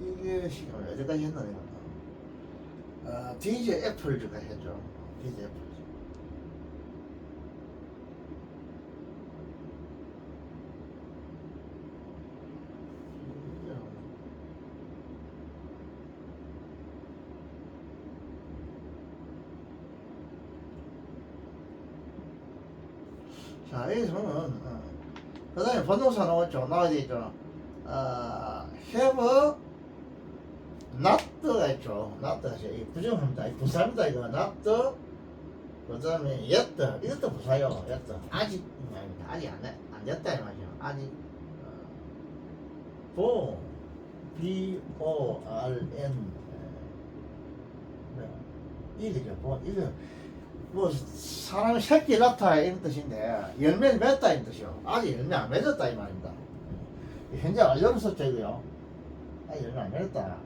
이게 시간 어디까지 했나 내가. DJ 애플즈가 했죠. DJ 애플즈. 자 여기서는 그 다음에 번동사 나왔죠. 나와야 되죠. have not가 있죠. not가 있죠. 부정합니다. 부사입니다. 이거 not. 그 다음에 yet 이것도 부사요. yet 아직 말입니다. 아직 안 됐다 이 말이죠. 아직 born B-O-R-N 이거죠. born 이거 뭐 사람이 새끼 낳다 이런 뜻인데 열매를 맺다 이런 뜻이요. 아직 열매 안 맺었다 이 말입니다. 현재 완료를 썼죠 이거요. 아직 열매 안 맺었다.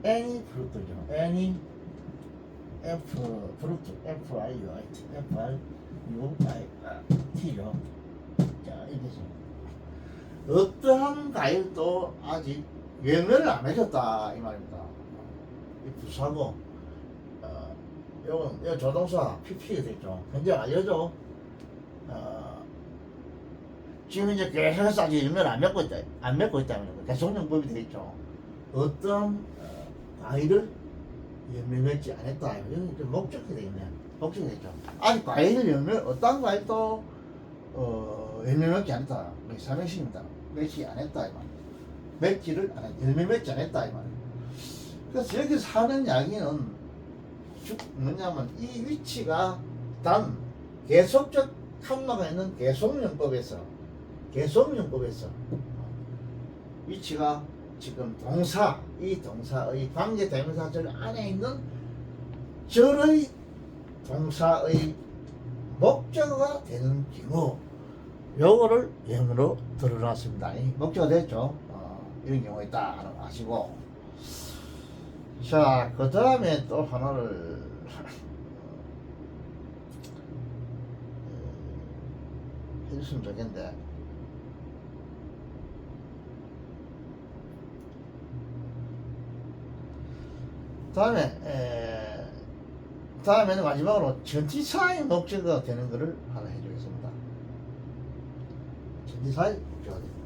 any fruit죠. any F fruit F-I-U-I-T F-R-U-I-T죠. 자 이렇게 어떠한 과일도 아직 열매를 안 맺었다 이 말입니다. 이 부사고, 요건 조동사 PP가 되죠. 현재 알려줘. 지금 이제 계속해서 아직 열매를 안 맺고 있다. 안 맺고 있다면 계속용법이 되겠죠. 어떤 과일을 열매 맺지 않았다. 이건 좀 목적이 되겠네. 목적이 되죠. 아직 과일을 어떤 과일도 열매 맺지 않았다. 삼행시입니다. 맺지 않았다 이 말. 맺지를 안 했다. 열매 맺지 않았다 이 말. 그래서 여기서 하는 이야기는 뭐냐면 이 위치가 단 계속적 칸마가 있는 계속용법에서 위치가 지금 이 동사의 관계대명사절 안에 있는 절의 동사의 목적어가 되는 경우 요거를 예문으로 들어놨습니다. 목적어 됐죠? 이런 경우가 있다 아시고, 자, 그 다음에 또 하나를 해줬으면 좋겠는데, 다음에는 마지막으로 전치사의 목적어가 되는 것을 하나 해주겠습니다. 전치사의 목적어가 됩니다.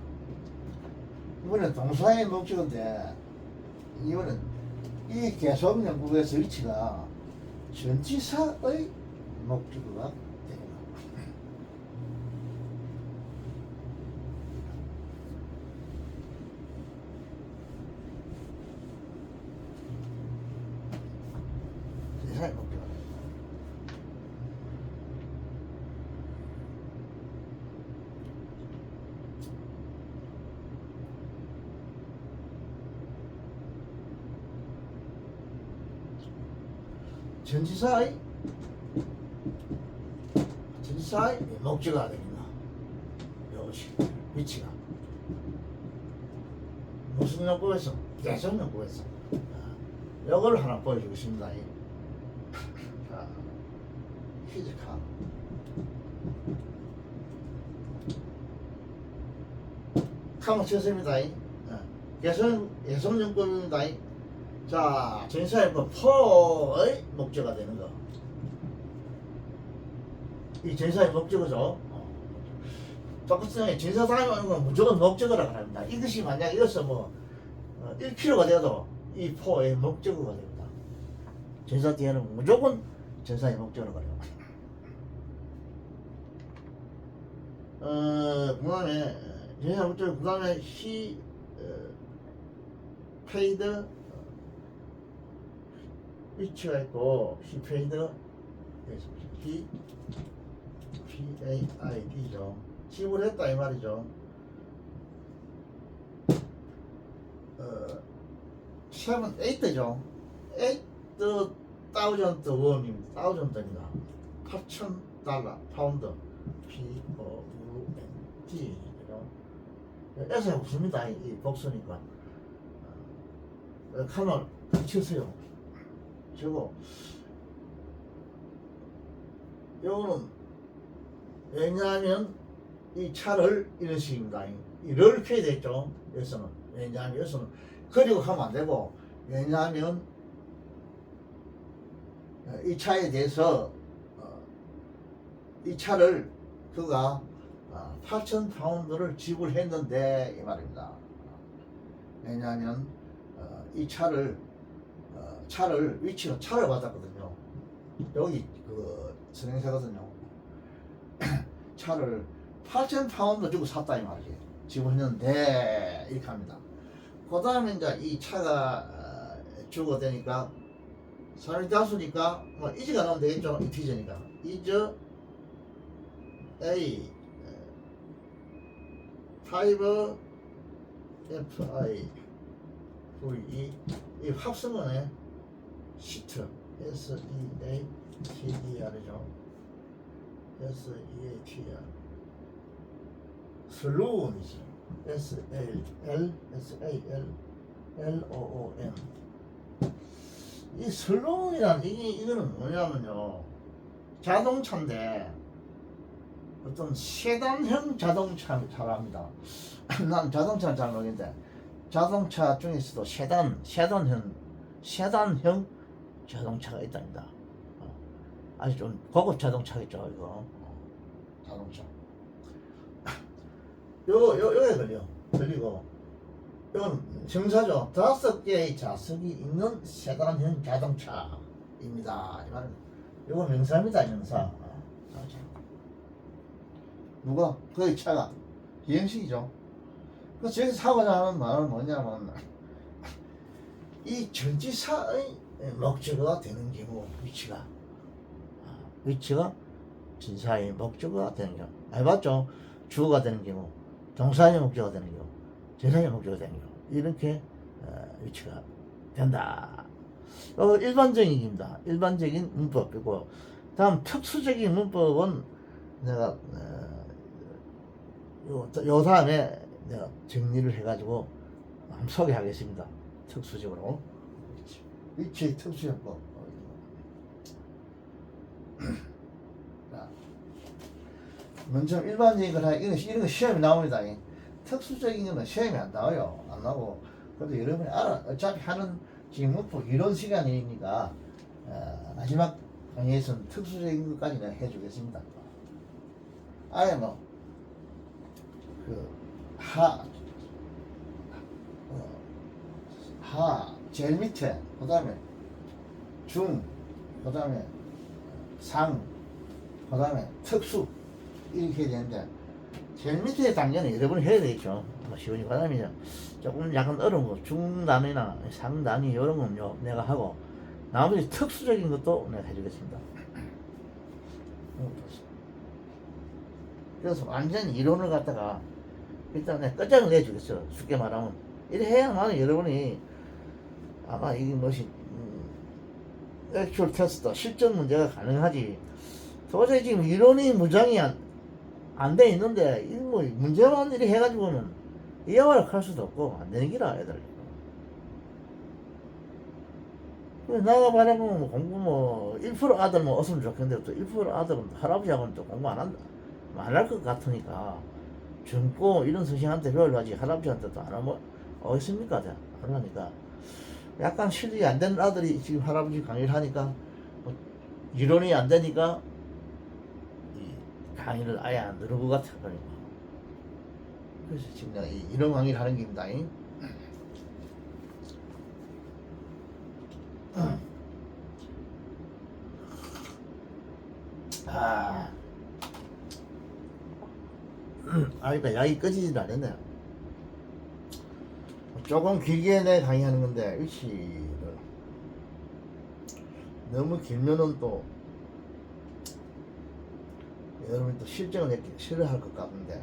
이번엔 동사의 목적어인데, 이번엔 이 계속용법에서 위치가 전치사의 목적어가 됩니다. 전치사의 목적어가 됩니다. 전치사의 목적어가 됩니다. 이것이 위치가 무슨 용법에서? 계속용법에서. 이걸 하나 보여주겠습니다. 자, 퀴즈카. 카모 쳤습니다. 계속용법입니다. 자, 전치사의 포의 목적어가 되는 거. 이 전치사의 목적어죠. 똑같은 전치사 다음에 오는 건 무조건 목적어라고 합니다. 이것이 만약 이어서 1kg가 되어도 이 포의 목적어가 됩니다. 전치사 뒤에는 무조건 전치사의 목적어라고 해요. 그 다음에 전치사 목적어, 그 다음에 he paid 위치가 있고, he paid, he paid죠. 지불했다 이 말이죠. 8죠. 8,000 원입니다. 1,000달러입니다. 8,000달러, 파운드, POUND. 에서 없습니다. 이 복수니까. 칸을 치세요. 저거 요거는 왜냐하면 이 차를 이런 식입니다. 이를 켜야 되죠. 여기서는 왜냐하면 여기서는 그리고 하면 안 되고, 왜냐하면 이 차에 대해서 이 차를 그가 8,000파운드를 지불했는데 이 말입니다. 왜냐하면 이 차를 위치가 차를 받았거든요. 여기 그 선행사거든요. 차를 8,000파운드 주고 샀다 이 말이지. 지불했는데 이렇게 합니다. 그 다음에 이제 이 차가 주고 되니까 사람이 다수니까 이즈가 나오면 되겠죠. 인티저니까 이즈 A 5 FI V 이 합성어네. 시트 SEATER이죠. SEATER 슬로운이지. SLOON. 이 슬로운이란 이거는 뭐냐면요, 자동차인데 어떤 세단형 자동차를 합니다. 난 자동차는 잘 모르겠는데 자동차 중에서도 세단형 세단형 자동차가 있답니다. 아주 좀 고급 자동차겠죠, 이거. 자동차. 요게 걸리고, 이건 정사죠. 5개의 좌석이 있는 세단형 자동차입니다. 이 말은, 요거 명사입니다, 명사. 누가? 그 차가. 비행식이죠. 그래서 저기서 사고자 하는 말은 뭐냐면, 이 전치사의 목적어가 되는 경우, 위치가 진사의 목적어가 되는 경우, 많이 봤죠? 주어가 되는 경우, 동사의 목적어가 되는 경우, 전사의 목적어가 되는 경우, 이렇게 위치가 된다. 일반적인 얘기입니다. 일반적인 문법이고, 다음 특수적인 문법은 내가 요 다음에 내가 정리를 해가지고 한번 소개하겠습니다. 특수적으로 위치의 특수요법. 먼저 일반적인 걸 하면 이런 거 시험이 나옵니다. 특수적인 거는 시험이 안 나와요. 안 나오고 그래도 여러분이 알아. 어차피 하는 지금 문법 이론 시간이니까 마지막 강의에서는 특수적인 것까지 내가 해주겠습니다. 아예 제일 밑에, 그 다음에 중, 그 다음에 상, 그 다음에 특수, 이렇게 되는데, 제일 밑에 단계는 여러분이 해야 되겠죠. 쉬우니, 그 다음에 조금 약간 어려운 거, 중단이나 상단이 이런 건요, 내가 하고, 나머지 특수적인 것도 내가 해주겠습니다. 그래서 완전히 이론을 갖다가 일단 내가 끝장을 내주겠어. 쉽게 말하면 이래 해야만 여러분이 아마 이게 무엇이 액츄얼 테스트 실전 문제가 가능하지. 도저히 지금 이론이 무장이 안 돼 있는데 이 뭐 문제만 이렇게 해가지고는 이해하려 할 수도 없고 안 되는 기라 애들. 나가 말하면 공부 1% 아들 얻으면 좋겠는데 또 1% 아들은 할아버지하고는 또 공부 안 한다. 말할 것 같으니까 젊고 이런 선생한테 배우려지 할아버지한테도 안 하면 어딨습니까? 그러니까 약간 실력이 안 되는 아들이 지금 할아버지 강의를 하니까 뭐 이론이 안 되니까 이 강의를 아예 안 들은 것 같아. 그러니까 그래서 지금 내가 이런 강의를 하는 겁니다. 그러니까 약이 꺼지질 않았네요. 조금 길게 내 강의하는 건데 위치를 너무 길면은 또 여러분이 또 실정을 내기 싫어할 것 같은데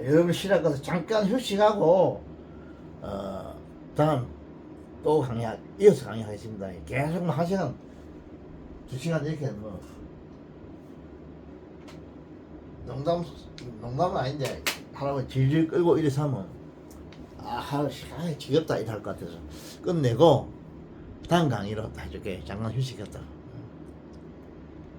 여러분 시작 가서 잠깐 휴식하고 다음 또 이어서 강의하겠습니다. 계속 1시간 2시간 이렇게 농담은 아닌데 할아버지 질질 끌고 이래서 하면 시간이 지겹다 이럴 것 같아서 끝내고 다음 강의로 해줄게. 잠깐 휴식했다.